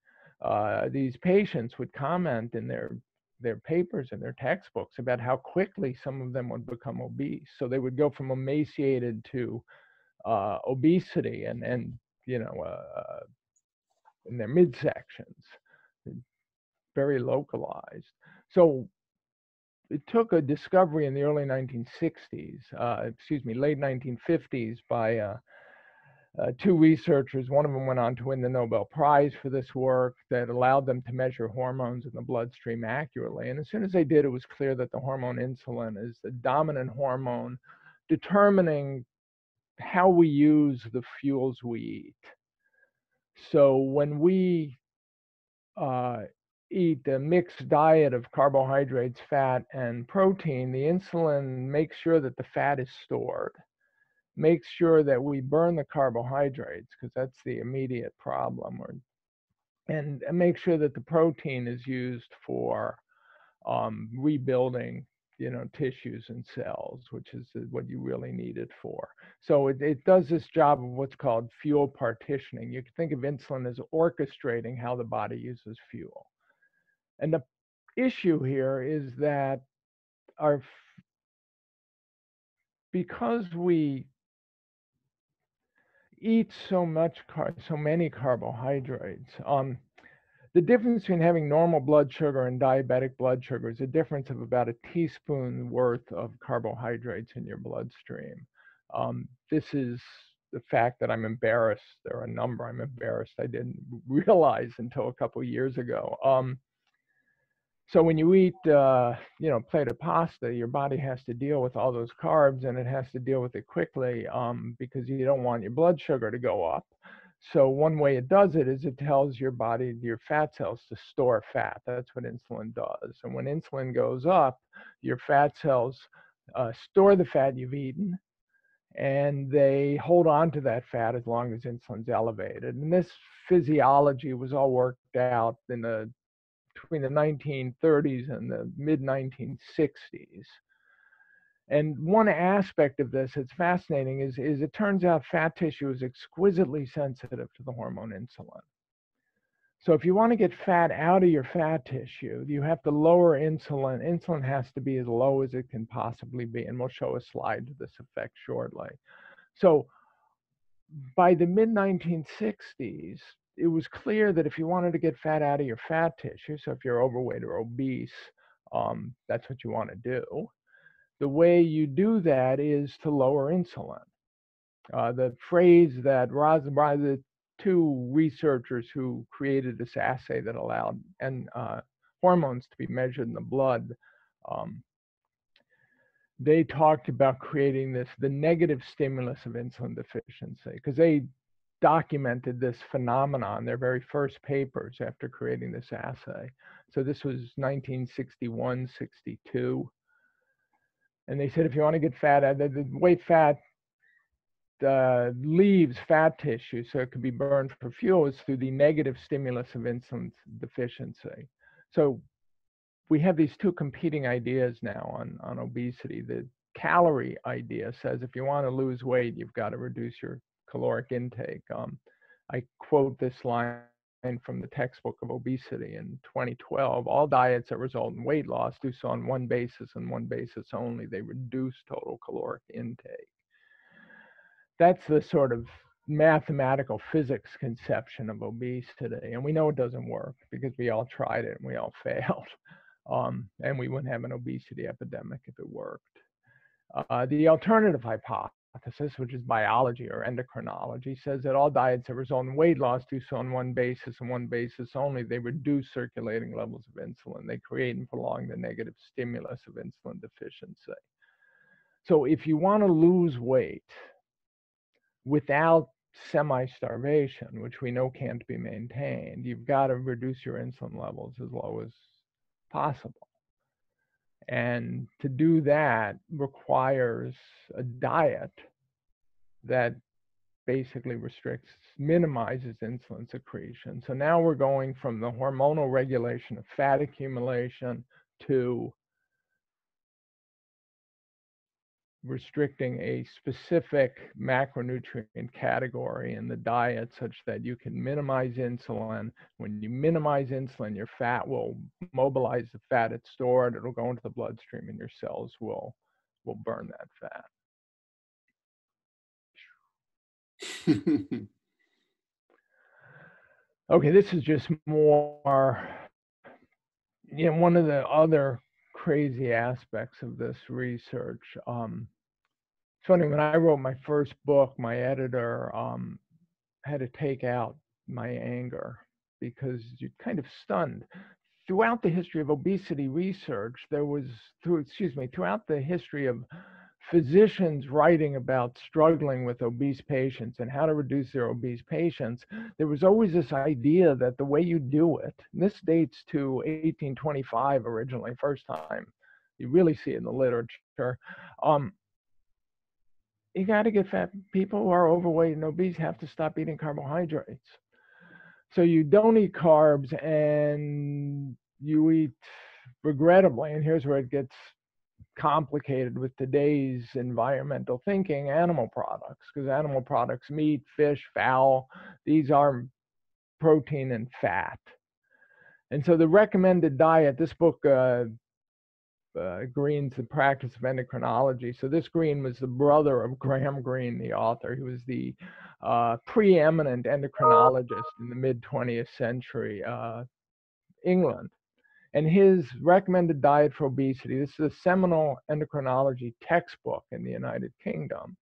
these patients would comment in their papers and their textbooks about how quickly some of them would become obese. So they would go from emaciated to obesity and in their midsections, very localized. So it took a discovery in the early 1960s, late 1950s by two researchers. One of them went on to win the Nobel Prize for this work that allowed them to measure hormones in the bloodstream accurately. And as soon as they did, it was clear that the hormone insulin is the dominant hormone determining how we use the fuels we eat. So when we eat a mixed diet of carbohydrates, fat, and protein, the insulin makes sure that the fat is stored. make sure that we burn the carbohydrates, because that's the immediate problem, and make sure that the protein is used for rebuilding, tissues and cells, which is what you really need it for. So it does this job of what's called fuel partitioning. You can think of insulin as orchestrating how the body uses fuel. And the issue here is that because we eat so many carbohydrates, the difference between having normal blood sugar and diabetic blood sugar is a difference of about a teaspoon worth of carbohydrates in your bloodstream. This is the fact that I'm embarrassed. There are a number I'm embarrassed I didn't realize until a couple of years ago. So when you eat, a plate of pasta, your body has to deal with all those carbs, and it has to deal with it quickly because you don't want your blood sugar to go up. So one way it does it is it tells your body, your fat cells, to store fat. That's what insulin does. And when insulin goes up, your fat cells store the fat you've eaten, and they hold on to that fat as long as insulin's elevated. And this physiology was all worked out between the 1930s and the mid 1960s. And one aspect of this that's fascinating is it turns out fat tissue is exquisitely sensitive to the hormone insulin. So if you want to get fat out of your fat tissue, you have to lower insulin. Insulin has to be as low as it can possibly be. And we'll show a slide to this effect shortly. So by the mid 1960s, it was clear that if you wanted to get fat out of your fat tissue, so if you're overweight or obese, that's what you want to do. The way you do that is to lower insulin. The phrase that the two researchers who created this assay that allowed hormones to be measured in the blood, they talked about creating the negative stimulus of insulin deficiency, because they documented this phenomenon, their very first papers after creating this assay. So this was 1961, 62. And they said, if you want to get fat, the way fat leaves fat tissue so it can be burned for fuel is through the negative stimulus of insulin deficiency. So we have these two competing ideas now on obesity. The calorie idea says if you want to lose weight, you've got to reduce your caloric intake. I quote this line from the textbook of obesity in 2012. All diets that result in weight loss do so on one basis and one basis only: they reduce total caloric intake. That's the sort of mathematical physics conception of obesity. And we know it doesn't work because we all tried it and we all failed. And we wouldn't have an obesity epidemic if it worked. The alternative hypothesis, which is biology or endocrinology, says that all diets that result in weight loss do so on one basis and one basis only: they reduce circulating levels of insulin. They create and prolong the negative stimulus of insulin deficiency. So if you want to lose weight without semi-starvation, which we know can't be maintained, you've got to reduce your insulin levels as low as possible. And to do that requires a diet that basically minimizes insulin secretion. So now we're going from the hormonal regulation of fat accumulation to restricting a specific macronutrient category in the diet such that you can minimize insulin. When you minimize insulin, your fat will mobilize the fat it's stored. It'll go into the bloodstream and your cells will burn that fat. Okay, this is just more, one of the other crazy aspects of this research. It's funny, when I wrote my first book, my editor had to take out my anger because you're kind of stunned. Throughout the history of obesity research, throughout the history of physicians writing about struggling with obese patients and how to reduce their obese patients, there was always this idea that the way you do it, and this dates to 1825 originally, first time you really see it in the literature, you got to get fat. People who are overweight and obese have to stop eating carbohydrates. So you don't eat carbs and you eat, regrettably, and here's where it gets complicated with today's environmental thinking, animal products, because animal products, meat, fish, fowl, these are protein and fat. And so the recommended diet, this book, Green's The Practice of Endocrinology. So this Green was the brother of Graham Greene, the author. He was the preeminent endocrinologist in the mid-20th century England. And his recommended diet for obesity, this is a seminal endocrinology textbook in the United Kingdom,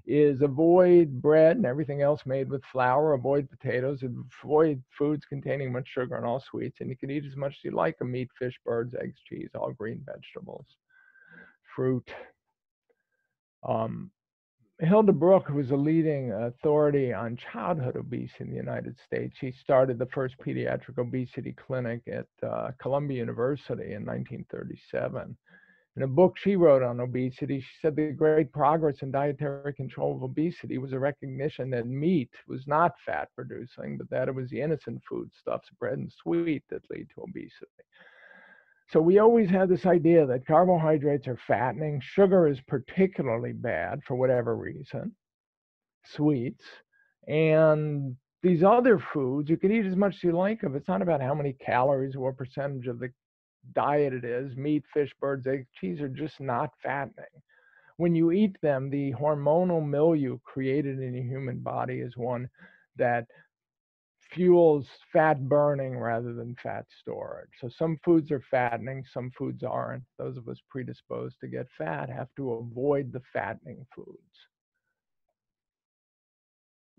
is avoid bread and everything else made with flour, avoid potatoes, avoid foods containing much sugar and all sweets, and you can eat as much as you like of meat, fish, birds, eggs, cheese, all green vegetables, fruit. Hilda Brooke, who was a leading authority on childhood obesity in the United States, she started the first pediatric obesity clinic at Columbia University in 1937. In a book she wrote on obesity, she said the great progress in dietary control of obesity was a recognition that meat was not fat producing, but that it was the innocent foodstuffs, bread and sweet, that lead to obesity. So we always had this idea that carbohydrates are fattening, sugar is particularly bad for whatever reason, sweets, and these other foods, you can eat as much as you like of. It's not about how many calories or what percentage of the diet it is. Meat, fish, birds, eggs, cheese are just not fattening. When you eat them, the hormonal milieu created in the human body is one that fuels fat burning rather than fat storage. So some foods are fattening, some foods aren't. Those of us predisposed to get fat have to avoid the fattening foods.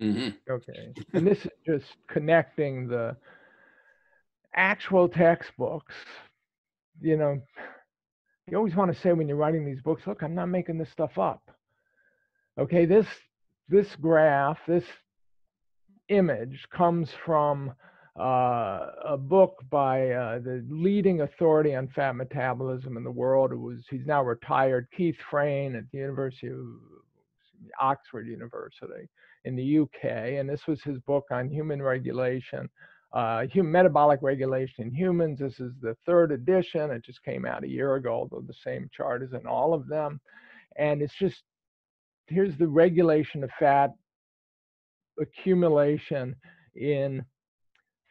Mm-hmm. Okay. And this is just connecting the actual textbooks. You know, you always want to say when you're writing these books, look, I'm not making this stuff up. Okay, this graph, this image comes from a book by the leading authority on fat metabolism in the world. He's now retired, Keith Frayne at the University of Oxford University in the UK, and this was his book on human regulation, human metabolic regulation in humans. This is the third edition. It just came out a year ago, although the same chart is in all of them. And it's just, here's the regulation of fat accumulation in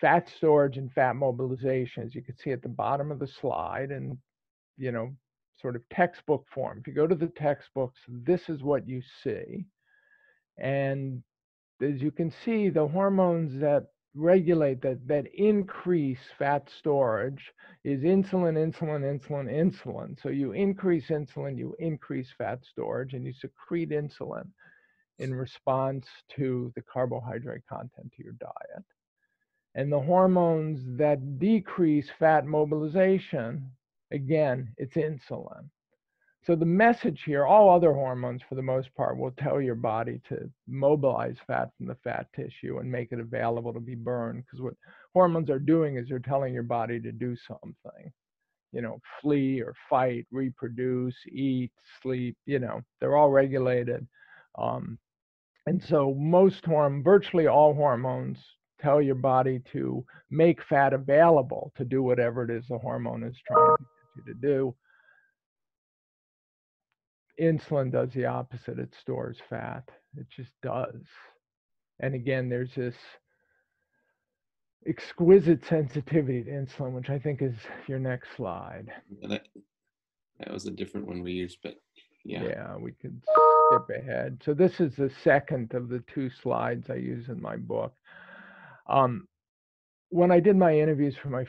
fat storage and fat mobilization, as you can see at the bottom of the slide, and sort of textbook form. If you go to the textbooks, this is what you see. And as you can see, the hormones that regulate, that increase fat storage is insulin, insulin, insulin, insulin. So you increase insulin, you increase fat storage, and you secrete insulin in response to the carbohydrate content to your diet. And the hormones that decrease fat mobilization, again, it's insulin. So the message here, all other hormones for the most part will tell your body to mobilize fat from the fat tissue and make it available to be burned, because what hormones are doing is they're telling your body to do something. Flee or fight, reproduce, eat, sleep, they're all regulated. And so virtually all hormones tell your body to make fat available to do whatever it is the hormone is trying to get you to do. Insulin does the opposite. It stores fat. It just does. And again, there's this exquisite sensitivity to insulin, which I think is your next slide. Yeah, that was a different one we used, but yeah. Yeah, we could skip ahead. So this is the second of the two slides I use in my book. When I did my interviews for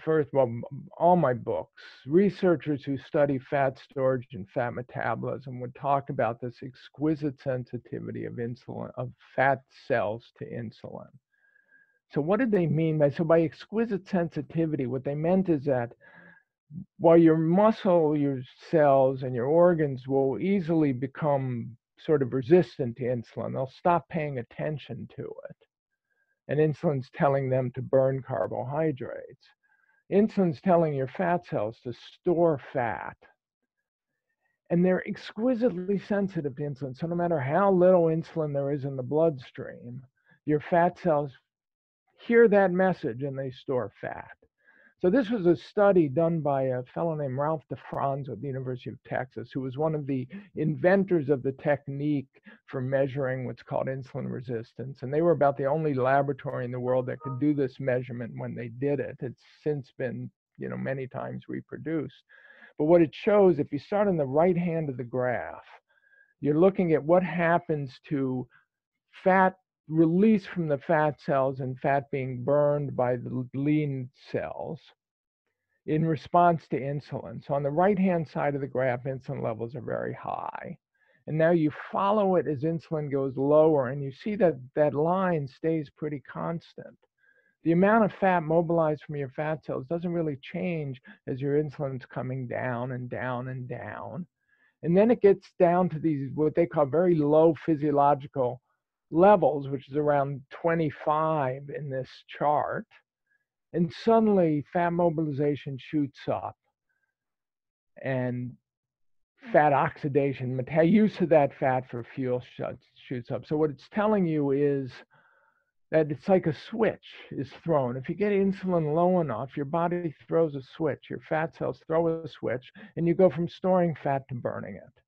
all my books, researchers who study fat storage and fat metabolism would talk about this exquisite sensitivity of fat cells to insulin. So what did they mean by exquisite sensitivity? What they meant is that while your muscle, your cells, and your organs will easily become sort of resistant to insulin, they'll stop paying attention to it. And insulin's telling them to burn carbohydrates. Insulin's telling your fat cells to store fat. And they're exquisitely sensitive to insulin. So no matter how little insulin there is in the bloodstream, your fat cells hear that message and they store fat. So this was a study done by a fellow named Ralph DeFranz at the University of Texas, who was one of the inventors of the technique for measuring what's called insulin resistance. And they were about the only laboratory in the world that could do this measurement when they did it. It's since been, many times reproduced. But what it shows, if you start on the right hand of the graph, you're looking at what happens to fat release from the fat cells and fat being burned by the lean cells in response to insulin. So on the right-hand side of the graph, insulin levels are very high. And now you follow it as insulin goes lower, and you see that that line stays pretty constant. The amount of fat mobilized from your fat cells doesn't really change as your insulin's coming down and down and down. And then it gets down to these, what they call very low physiological levels, which is around 25 in this chart. And suddenly fat mobilization shoots up and fat oxidation, use of that fat for fuel shoots up. So what it's telling you is that it's like a switch is thrown. If you get insulin low enough, your body throws a switch, your fat cells throw a switch, and you go from storing fat to burning it,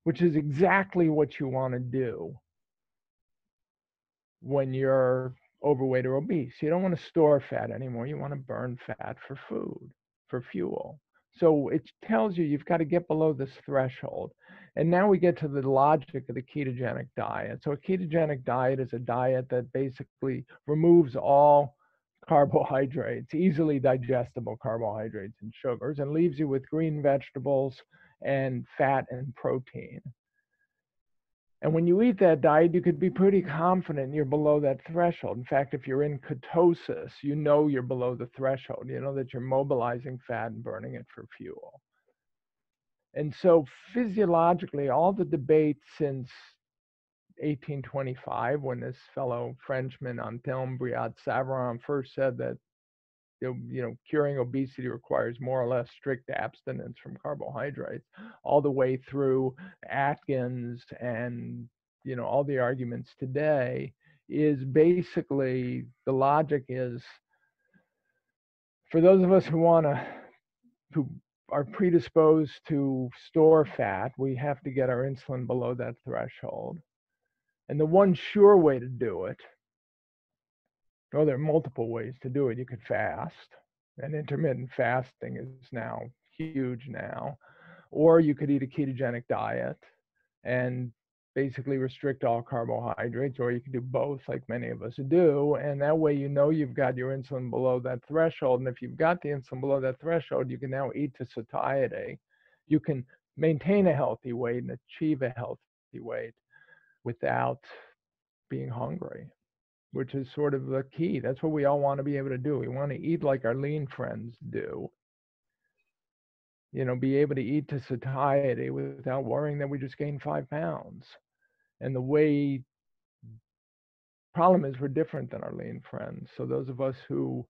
which is exactly what you want to do when you're overweight or obese. You don't want to store fat anymore. You want to burn fat for food, for fuel. So it tells you you've got to get below this threshold. And now we get to the logic of the ketogenic diet. So a ketogenic diet is a diet that basically removes all carbohydrates, easily digestible carbohydrates and sugars, and leaves you with green vegetables and fat and protein. And when you eat that diet, you could be pretty confident you're below that threshold. In fact, if you're in ketosis, you know you're below the threshold. You know that you're mobilizing fat and burning it for fuel. And so physiologically, all the debate since 1825, when this fellow Frenchman Antoine Briat-Savarin first said that curing obesity requires more or less strict abstinence from carbohydrates, all the way through Atkins and all the arguments today, is basically the logic is for those of us who are predisposed to store fat, we have to get our insulin below that threshold. And the one sure way to do it, well, there are multiple ways to do it. You could fast, and intermittent fasting is now huge now. Or you could eat a ketogenic diet and basically restrict all carbohydrates, or you can do both like many of us do. And that way you've got your insulin below that threshold. And if you've got the insulin below that threshold, you can now eat to satiety. You can maintain a healthy weight and achieve a healthy weight without being hungry, which is sort of the key. That's what we all want to be able to do. We want to eat like our lean friends do. Be able to eat to satiety without worrying that we just gained 5 pounds. And the problem is we're different than our lean friends. So those of us who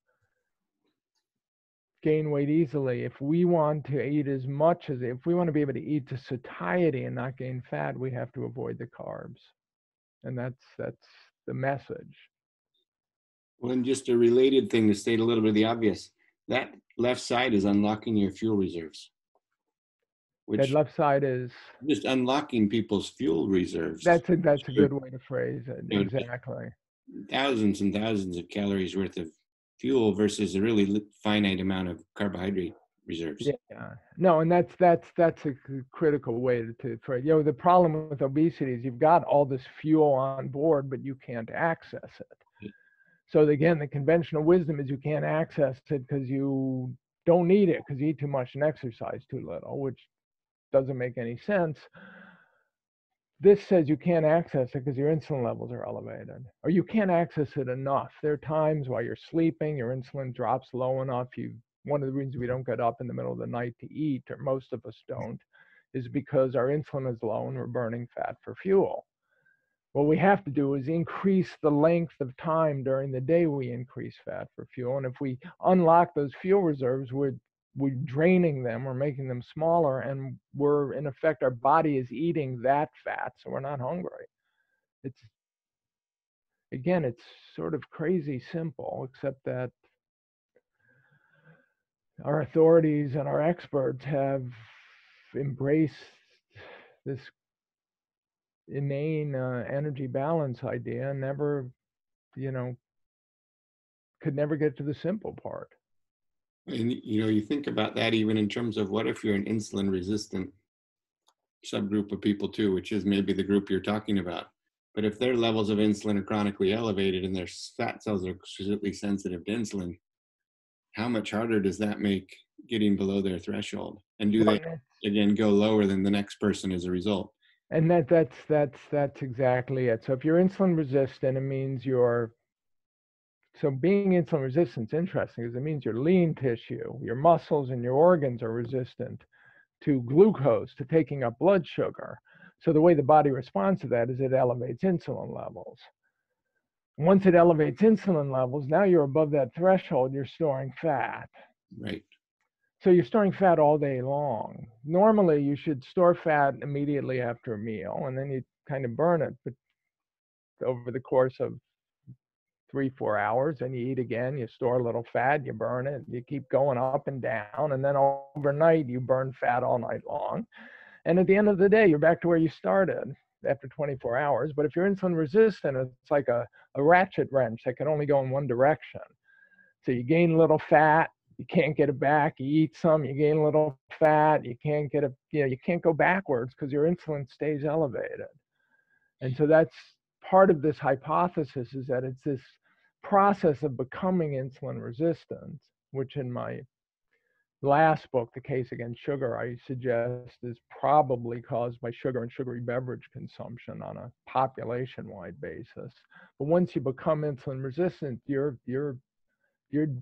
gain weight easily, if we want to eat if we want to be able to eat to satiety and not gain fat, we have to avoid the carbs. And that's the message. Well, and just a related thing to state a little bit of the obvious, that left side is unlocking your fuel reserves. That left side is just unlocking people's fuel reserves. That's a good way to phrase it. Exactly. Thousands and thousands of calories worth of fuel versus a really finite amount of carbohydrate reserves. Yeah. No, and that's a critical way to phrase. The problem with obesity is you've got all this fuel on board, but you can't access it. So again, the conventional wisdom is you can't access it because you don't need it because you eat too much and exercise too little, which doesn't make any sense. This says you can't access it because your insulin levels are elevated, or you can't access it enough. There are times while you're sleeping, your insulin drops low enough. One of the reasons we don't get up in the middle of the night to eat, or most of us don't, is because our insulin is low and we're burning fat for fuel. What we have to do is increase the length of time during the day we increase fat for fuel. And if we unlock those fuel reserves, we're we're draining them, we're making them smaller, and we're, in effect, our body is eating that fat, so we're not hungry. It's, again, it's sort of crazy simple, except that our authorities and our experts have embraced this inane energy balance idea and never, could never get to the simple part. And you think about that even in terms of what if you're an insulin resistant subgroup of people too, which is maybe the group you're talking about. But if their levels of insulin are chronically elevated and their fat cells are exquisitely sensitive to insulin, how much harder does that make getting below their threshold? And do they again go lower than the next person as a result? And that's exactly it. So if you're insulin resistant, it means so being insulin resistant is interesting because it means your lean tissue, your muscles and your organs are resistant to glucose, to taking up blood sugar. So the way the body responds to that is it elevates insulin levels. Once it elevates insulin levels, now you're above that threshold, you're storing fat. Right. So you're storing fat all day long. Normally, you should store fat immediately after a meal, and then you kind of burn it. But over the course of 3-4 hours, and you eat again, you store a little fat, you burn it, you keep going up and down, and then overnight, you burn fat all night long. And at the end of the day, you're back to where you started after 24 hours. But if you're insulin resistant, it's like a ratchet wrench that can only go in one direction. So you gain a little fat, you can't get it back. You eat some, you gain a little fat, you can't get it, you can't go backwards because your insulin stays elevated. And so that's part of this hypothesis, is that it's this process of becoming insulin resistant, which in my last book, The Case Against Sugar, I suggest is probably caused by sugar and sugary beverage consumption on a population-wide basis. But once you become insulin resistant, you're going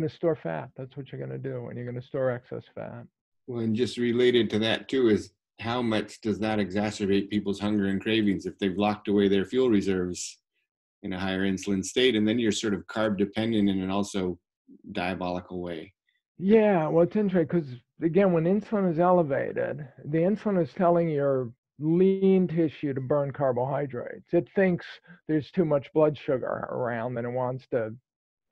to store fat. That's what you're going to do, and you're going to store excess fat. Well, and just related to that too is how much does that exacerbate people's hunger and cravings if they've locked away their fuel reserves in a higher insulin state, and then you're sort of carb dependent in an also diabolical way. Yeah, well, it's interesting because, again, when insulin is elevated, the insulin is telling your lean tissue to burn carbohydrates. It thinks there's too much blood sugar around and it wants to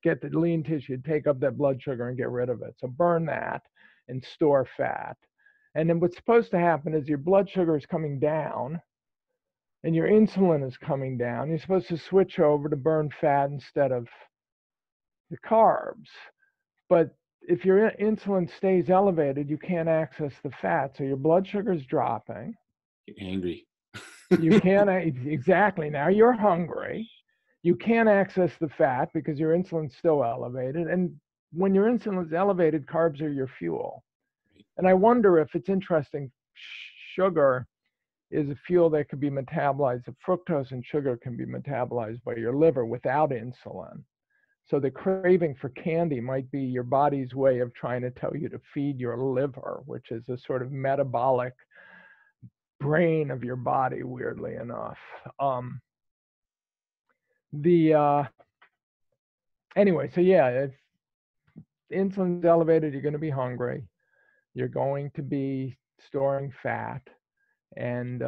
get the lean tissue to take up that blood sugar and get rid of it. So burn that and store fat. And then what's supposed to happen is your blood sugar is coming down and your insulin is coming down. You're supposed to switch over to burn fat instead of the carbs. But if your insulin stays elevated, you can't access the fat. So your blood sugar is dropping. Get angry. You can't, exactly. Now you're hungry. You can't access the fat because your insulin's still elevated. And when your insulin is elevated, carbs are your fuel. And I wonder if it's interesting, sugar is a fuel that could be metabolized. The fructose and sugar can be metabolized by your liver without insulin. So the craving for candy might be your body's way of trying to tell you to feed your liver, which is a sort of metabolic brain of your body, weirdly enough. Anyway, so yeah, if insulin's elevated, you're going to be hungry. You're going to be storing fat, and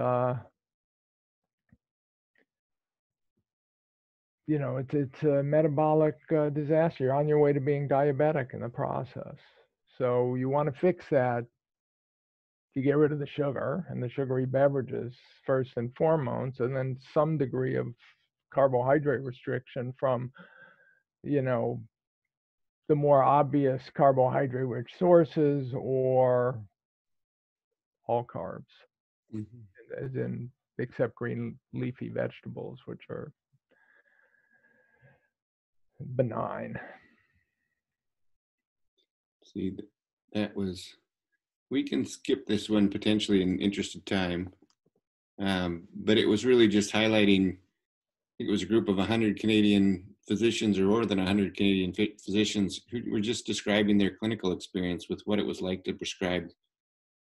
it's a metabolic disaster. You're on your way to being diabetic in the process. So you want to fix that. You get rid of the sugar and the sugary beverages first and foremost, and then some degree of carbohydrate restriction from, the more obvious carbohydrate rich sources or all carbs, as in except green leafy vegetables, which are benign. See, we can skip this one potentially in interest of time, but it was really just highlighting, I think it was a group of 100 Canadian physicians or more than 100 Canadian physicians who were just describing their clinical experience with what it was like to prescribe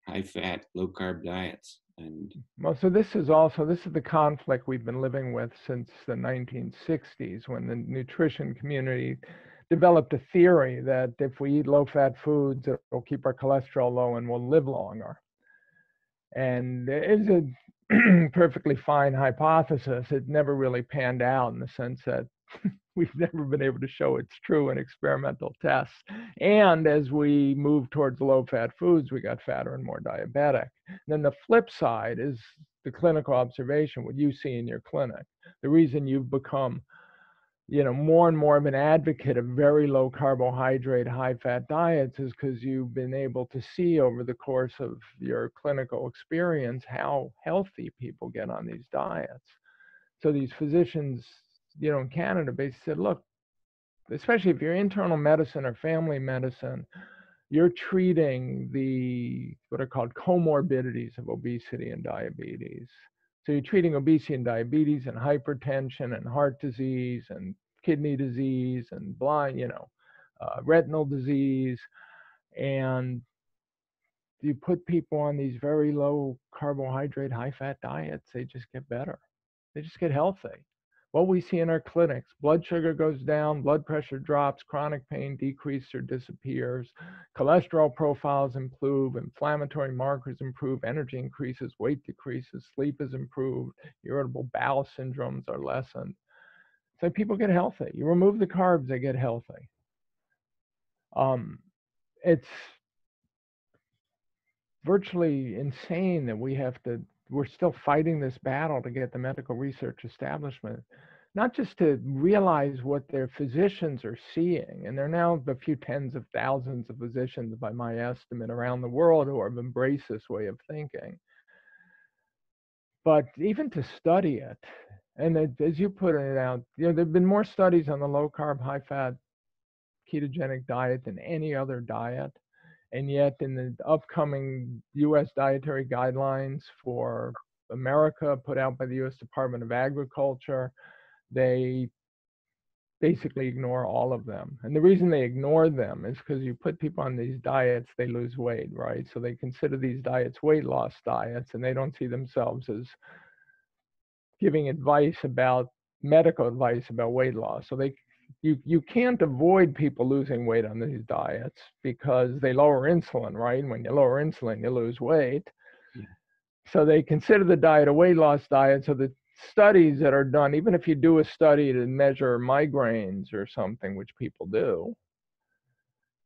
high fat, low carb diets. And well, so this is the conflict we've been living with since the 1960s, when the nutrition community developed a theory that if we eat low-fat foods, it'll keep our cholesterol low and we'll live longer. And it's a perfectly fine hypothesis. It never really panned out in the sense that we've never been able to show it's true in experimental tests. And as we move towards low-fat foods, we got fatter and more diabetic. And then the flip side is the clinical observation, what you see in your clinic. The reason you've become more and more of an advocate of very low carbohydrate, high fat diets is because you've been able to see over the course of your clinical experience how healthy people get on these diets. So these physicians, in Canada basically said, look, especially if you're internal medicine or family medicine, you're treating what are called comorbidities of obesity and diabetes. So you're treating obesity and diabetes and hypertension and heart disease and kidney disease and retinal disease. And you put people on these very low carbohydrate, high fat diets, they just get better. They just get healthy. What we see in our clinics, blood sugar goes down, blood pressure drops, chronic pain decreases or disappears, cholesterol profiles improve, inflammatory markers improve, energy increases, weight decreases, sleep is improved, irritable bowel syndromes are lessened. So people get healthy. You remove the carbs, they get healthy. It's virtually insane that we're still fighting this battle to get the medical research establishment, not just to realize what their physicians are seeing. And there are now a few tens of thousands of physicians, by my estimate, around the world who have embraced this way of thinking. But even to study it, and as you put it out, there have been more studies on the low carb, high fat, ketogenic diet than any other diet. And yet in the upcoming US dietary guidelines for America put out by the US Department of Agriculture, they basically ignore all of them. And the reason they ignore them is because you put people on these diets, they lose weight, right? So they consider these diets weight loss diets, and they don't see themselves as giving medical advice about weight loss. So you can't avoid people losing weight on these diets because they lower insulin, right? And when you lower insulin, you lose weight. Yeah. So they consider the diet a weight loss diet. So the studies that are done, even if you do a study to measure migraines or something, which people do,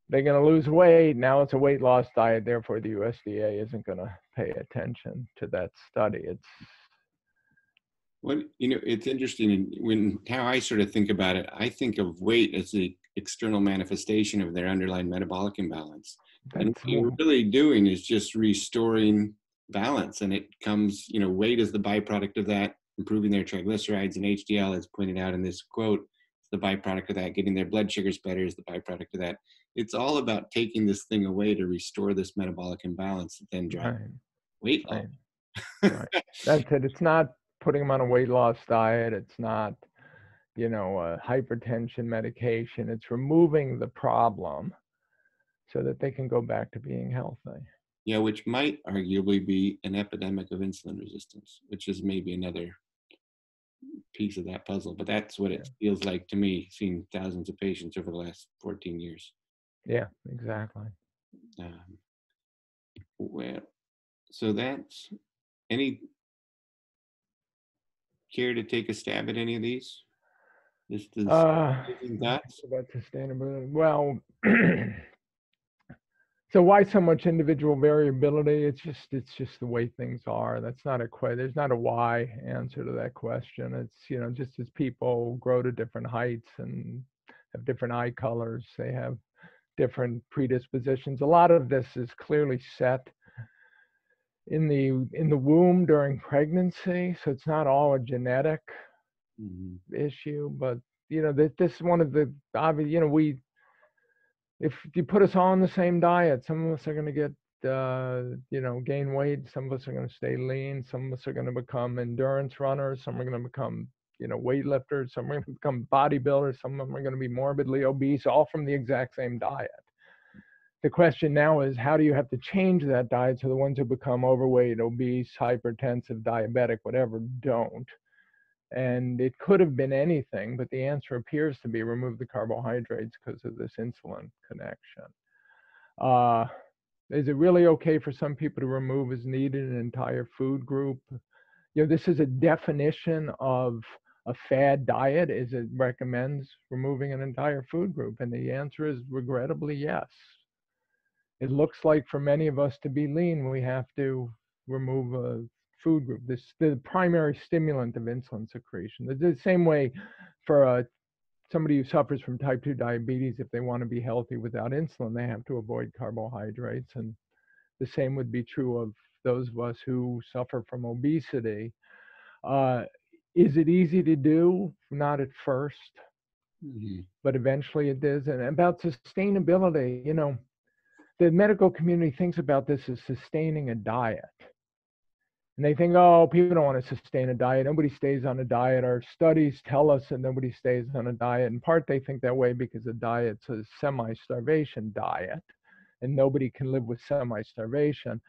they're going to lose weight. Now it's a weight loss diet. Therefore, the USDA isn't going to pay attention to that study. It's interesting how I sort of think about it. I think of weight as the external manifestation of their underlying metabolic imbalance. And what you're really doing is just restoring balance. And it comes, weight is the byproduct of that, improving their triglycerides and HDL, as pointed out in this quote, is the byproduct of that. Getting their blood sugars better is the byproduct of that. It's all about taking this thing away to restore this metabolic imbalance that then drives weight loss. Right. That's it. It's not putting them on a weight loss diet. It's not, a hypertension medication. It's removing the problem so that they can go back to being healthy. Yeah, which might arguably be an epidemic of insulin resistance, which is maybe another piece of that puzzle. But that's what it feels like to me, seeing thousands of patients over the last 14 years. Yeah, exactly. Well, so that's any care to take a stab at any of these? About sustainability. Well, so why so much individual variability? It's just the way things are. That's not there's not a why answer to that question. It's just as people grow to different heights and have different eye colors, they have different predispositions. A lot of this is clearly set in the womb during pregnancy, so it's not all a genetic issue. But this is one of the obvious. If you put us all on the same diet, some of us are going to get gain weight, some of us are going to stay lean, some of us are going to become endurance runners, some are going to become weightlifters, some are going to become bodybuilders, some of them are going to be morbidly obese, all from the exact same diet. The question now is, how do you have to change that diet so the ones who become overweight, obese, hypertensive, diabetic, whatever, don't? And it could have been anything, but the answer appears to be remove the carbohydrates because of this insulin connection. Is it really okay for some people to remove as needed an entire food group? This is a definition of a fad diet, is it recommends removing an entire food group? And the answer is regrettably yes. It looks like for many of us to be lean, we have to remove a food group. This the primary stimulant of insulin secretion. The same way for somebody who suffers from type 2 diabetes, if they want to be healthy without insulin, they have to avoid carbohydrates. And the same would be true of those of us who suffer from obesity. Is it easy to do? Not at first, but eventually it is. And about sustainability, the medical community thinks about this as sustaining a diet. And they think, oh, people don't want to sustain a diet. Nobody stays on a diet. Our studies tell us that nobody stays on a diet. In part, they think that way because a diet's a semi-starvation diet, and nobody can live with semi-starvation.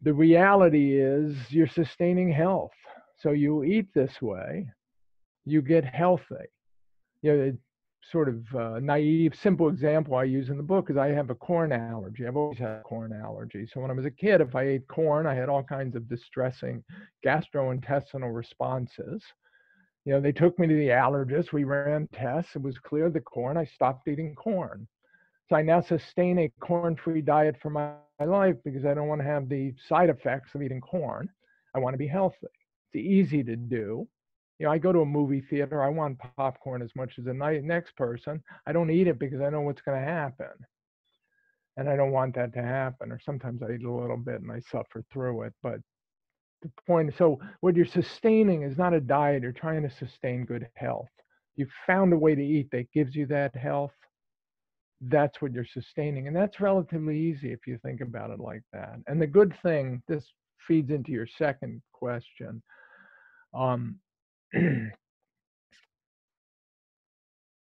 The reality is you're sustaining health. So you eat this way, you get healthy. It's sort of naive, simple example I use in the book is I have a corn allergy. I've always had a corn allergy. So when I was a kid, if I ate corn, I had all kinds of distressing gastrointestinal responses. They took me to the allergist. We ran tests. It was clear the corn. I stopped eating corn. So I now sustain a corn-free diet for my life because I don't want to have the side effects of eating corn. I want to be healthy. It's easy to do. I go to a movie theater. I want popcorn as much as the next person. I don't eat it because I know what's going to happen. And I don't want that to happen. Or sometimes I eat a little bit and I suffer through it. But the point, so what you're sustaining is not a diet. You're trying to sustain good health. You've found a way to eat that gives you that health. That's what you're sustaining. And that's relatively easy if you think about it like that. And the good thing, this feeds into your second question.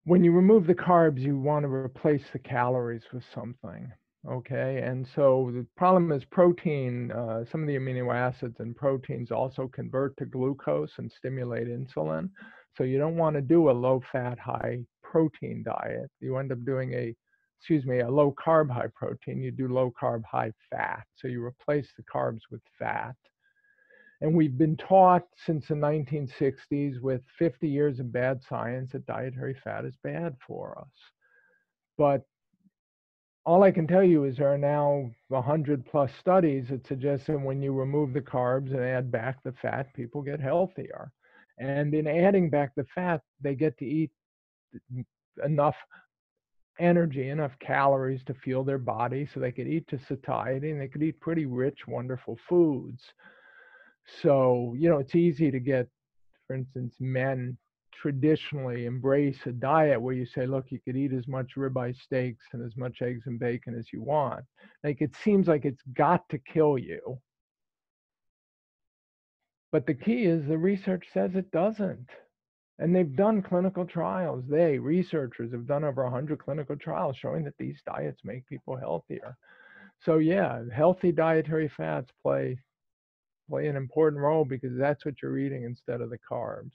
When you remove the carbs, you want to replace the calories with something. Okay. And so the problem is protein, some of the amino acids and proteins also convert to glucose and stimulate insulin. So you don't want to do a low fat, high protein diet. You end up doing a low carb, high protein. You do low carb, high fat. So you replace the carbs with fat. And we've been taught since the 1960s with 50 years of bad science that dietary fat is bad for us. But all I can tell you is there are now 100+ studies that suggest that when you remove the carbs and add back the fat, people get healthier. And in adding back the fat, they get to eat enough energy, enough calories to fuel their body so they could eat to satiety and they could eat pretty rich, wonderful foods. So, it's easy to get, for instance, men traditionally embrace a diet where you say, look, you could eat as much ribeye steaks and as much eggs and bacon as you want. Like, it seems like it's got to kill you. But the key is the research says it doesn't. And they've done clinical trials. Researchers have done over 100 clinical trials showing that these diets make people healthier. So yeah, healthy dietary fats play an important role because that's what you're eating instead of the carbs.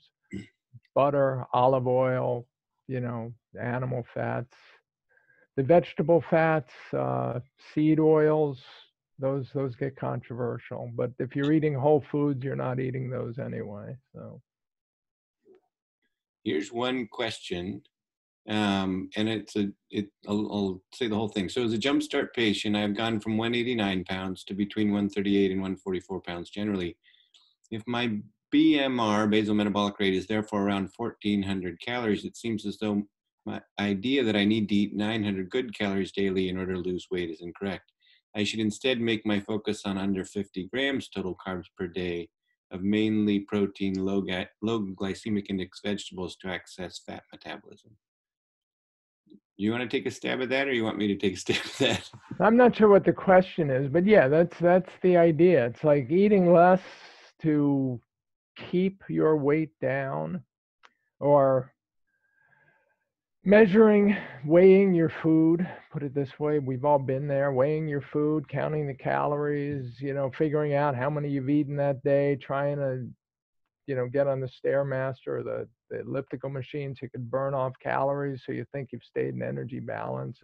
Butter, olive oil, animal fats. The vegetable fats, seed oils, those get controversial. But if you're eating whole foods, you're not eating those anyway. So here's one question, and I'll say the whole thing. So as a Jumpstart patient, I've gone from 189 pounds to between 138 and 144 pounds generally. If my BMR, basal metabolic rate, is therefore around 1,400 calories, it seems as though my idea that I need to eat 900 good calories daily in order to lose weight is incorrect. I should instead make my focus on under 50 grams total carbs per day of mainly protein, low glycemic index vegetables to access fat metabolism. You want to take a stab at that, or you want me to take a stab at that? I'm not sure what the question is, but yeah, that's the idea. It's like eating less to keep your weight down, or measuring, weighing your food. Put it this way, we've all been there, weighing your food, counting the calories, figuring out how many you've eaten that day, trying to get on the Stairmaster or the elliptical machine so you can burn off calories so you think you've stayed in energy balance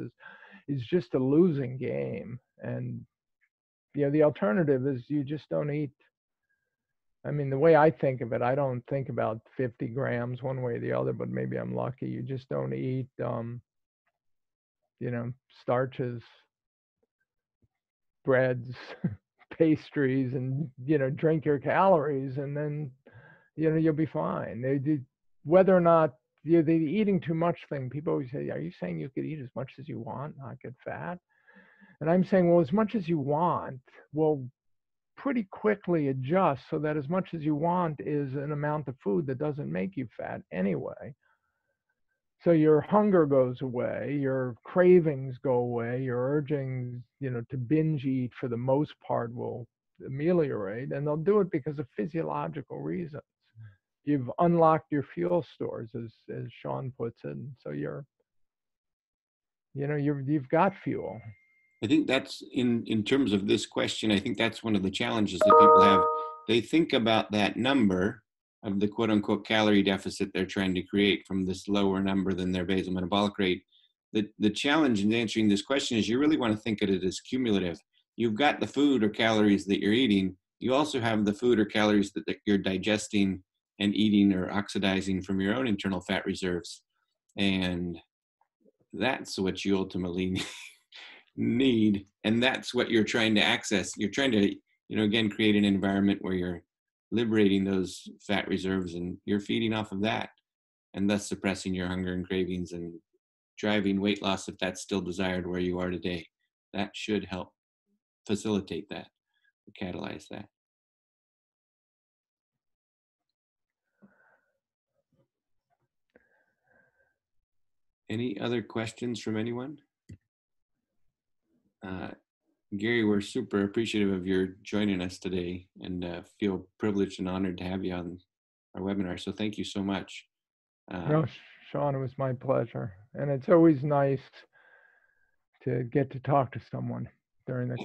is just a losing game. And the alternative is you just don't eat. I mean, the way I think of it, I don't think about 50 grams one way or the other, but maybe I'm lucky. You just don't eat, starches, breads, pastries, and, drink your calories, and then, you'll be fine. Whether or not the eating too much thing, people always say, are you saying you could eat as much as you want, not get fat? And I'm saying, well, as much as you want, well, pretty quickly adjust so that as much as you want is an amount of food that doesn't make you fat anyway. So your hunger goes away, your cravings go away, your urging, to binge eat for the most part will ameliorate, and they'll do it because of physiological reasons. You've unlocked your fuel stores, as Sean puts it, and so you've got fuel. I think that's in terms of this question, I think that's one of the challenges that people have. They think about that number of the quote unquote calorie deficit they're trying to create from this lower number than their basal metabolic rate. The challenge in answering this question is you really want to think of it as cumulative. You've got the food or calories that you're eating. You also have the food or calories that you're digesting and eating or oxidizing from your own internal fat reserves. And that's what you ultimately need, and that's what you're trying to access. You're trying to again create an environment where you're liberating those fat reserves and you're feeding off of that, and thus suppressing your hunger and cravings and driving weight loss if that's still desired where you are today. That should help facilitate that, catalyze that. Any other questions from anyone? Gary, we're super appreciative of your joining us today, and feel privileged and honored to have you on our webinar. So thank you so much. No, Sean, it was my pleasure. And it's always nice to get to talk to someone during the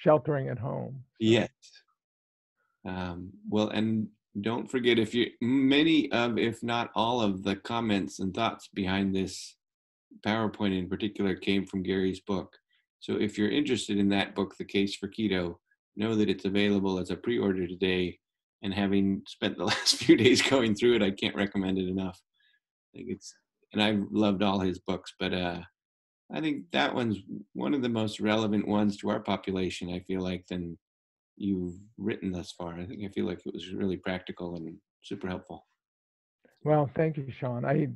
sheltering at home. So. Yes. Well, and don't forget, many of, if not all of the comments and thoughts behind this PowerPoint in particular came from Gary's book. So if you're interested in that book, The Case for Keto, know that it's available as a pre-order today. And having spent the last few days going through it, I can't recommend it enough. And I've loved all his books, but I think that one's one of the most relevant ones to our population, I feel like, than you've written thus far. I feel like it was really practical and super helpful. Well, thank you, Sean. I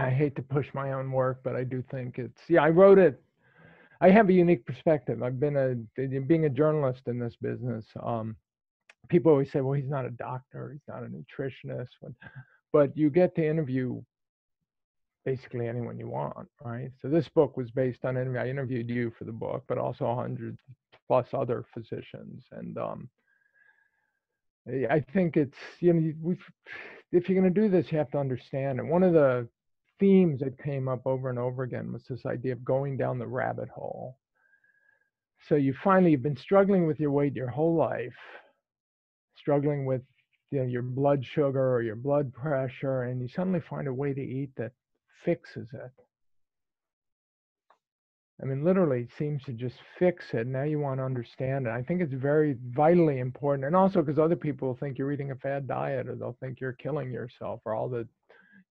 hate to push my own work, but I do think I wrote it. I have a unique perspective. I've been being a journalist in this business. People always say, well, he's not a doctor, he's not a nutritionist, but you get to interview basically anyone you want, right? So this book was based on I interviewed you for the book, but also 100 plus other physicians. And I think it's, if you're going to do this, you have to understand it. One of the themes that came up over and over again was this idea of going down the rabbit hole. So you've been struggling with your weight your whole life, struggling with your blood sugar or your blood pressure, and you suddenly find a way to eat that fixes it. I mean, literally, it seems to just fix it. Now you want to understand it. I think it's very vitally important. And also because other people think you're eating a fad diet, or they'll think you're killing yourself, or all the,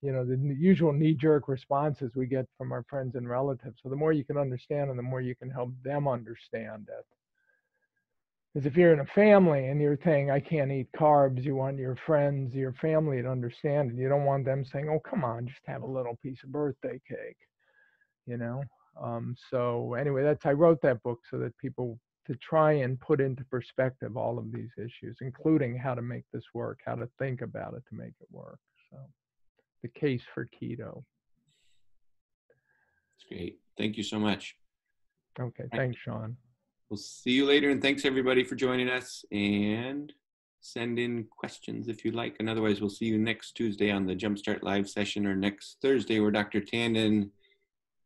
the usual knee-jerk responses we get from our friends and relatives. So the more you can understand, and the more you can help them understand it. Because if you're in a family and you're saying, I can't eat carbs, you want your friends, your family to understand it. You don't want them saying, oh, come on, just have a little piece of birthday cake, So anyway, I wrote that book so that people, to try and put into perspective all of these issues, including how to make this work, how to think about it to make it work. So The Case for Keto. That's great. Thank you so much. Okay, thanks, Sean. We'll see you later, and thanks everybody for joining us, and send in questions if you like. And otherwise, we'll see you next Tuesday on the Jumpstart Live session, or next Thursday where Dr. Tandon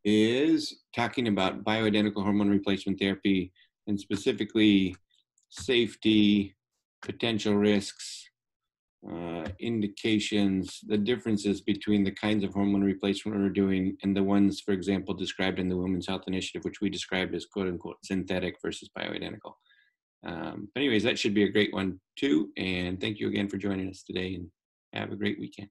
is talking about bioidentical hormone replacement therapy, and specifically safety, potential risks, indications, the differences between the kinds of hormone replacement we're doing and the ones, for example, described in the Women's Health Initiative, which we described as quote unquote synthetic versus bioidentical. But anyways, that should be a great one too. And thank you again for joining us today, and have a great weekend.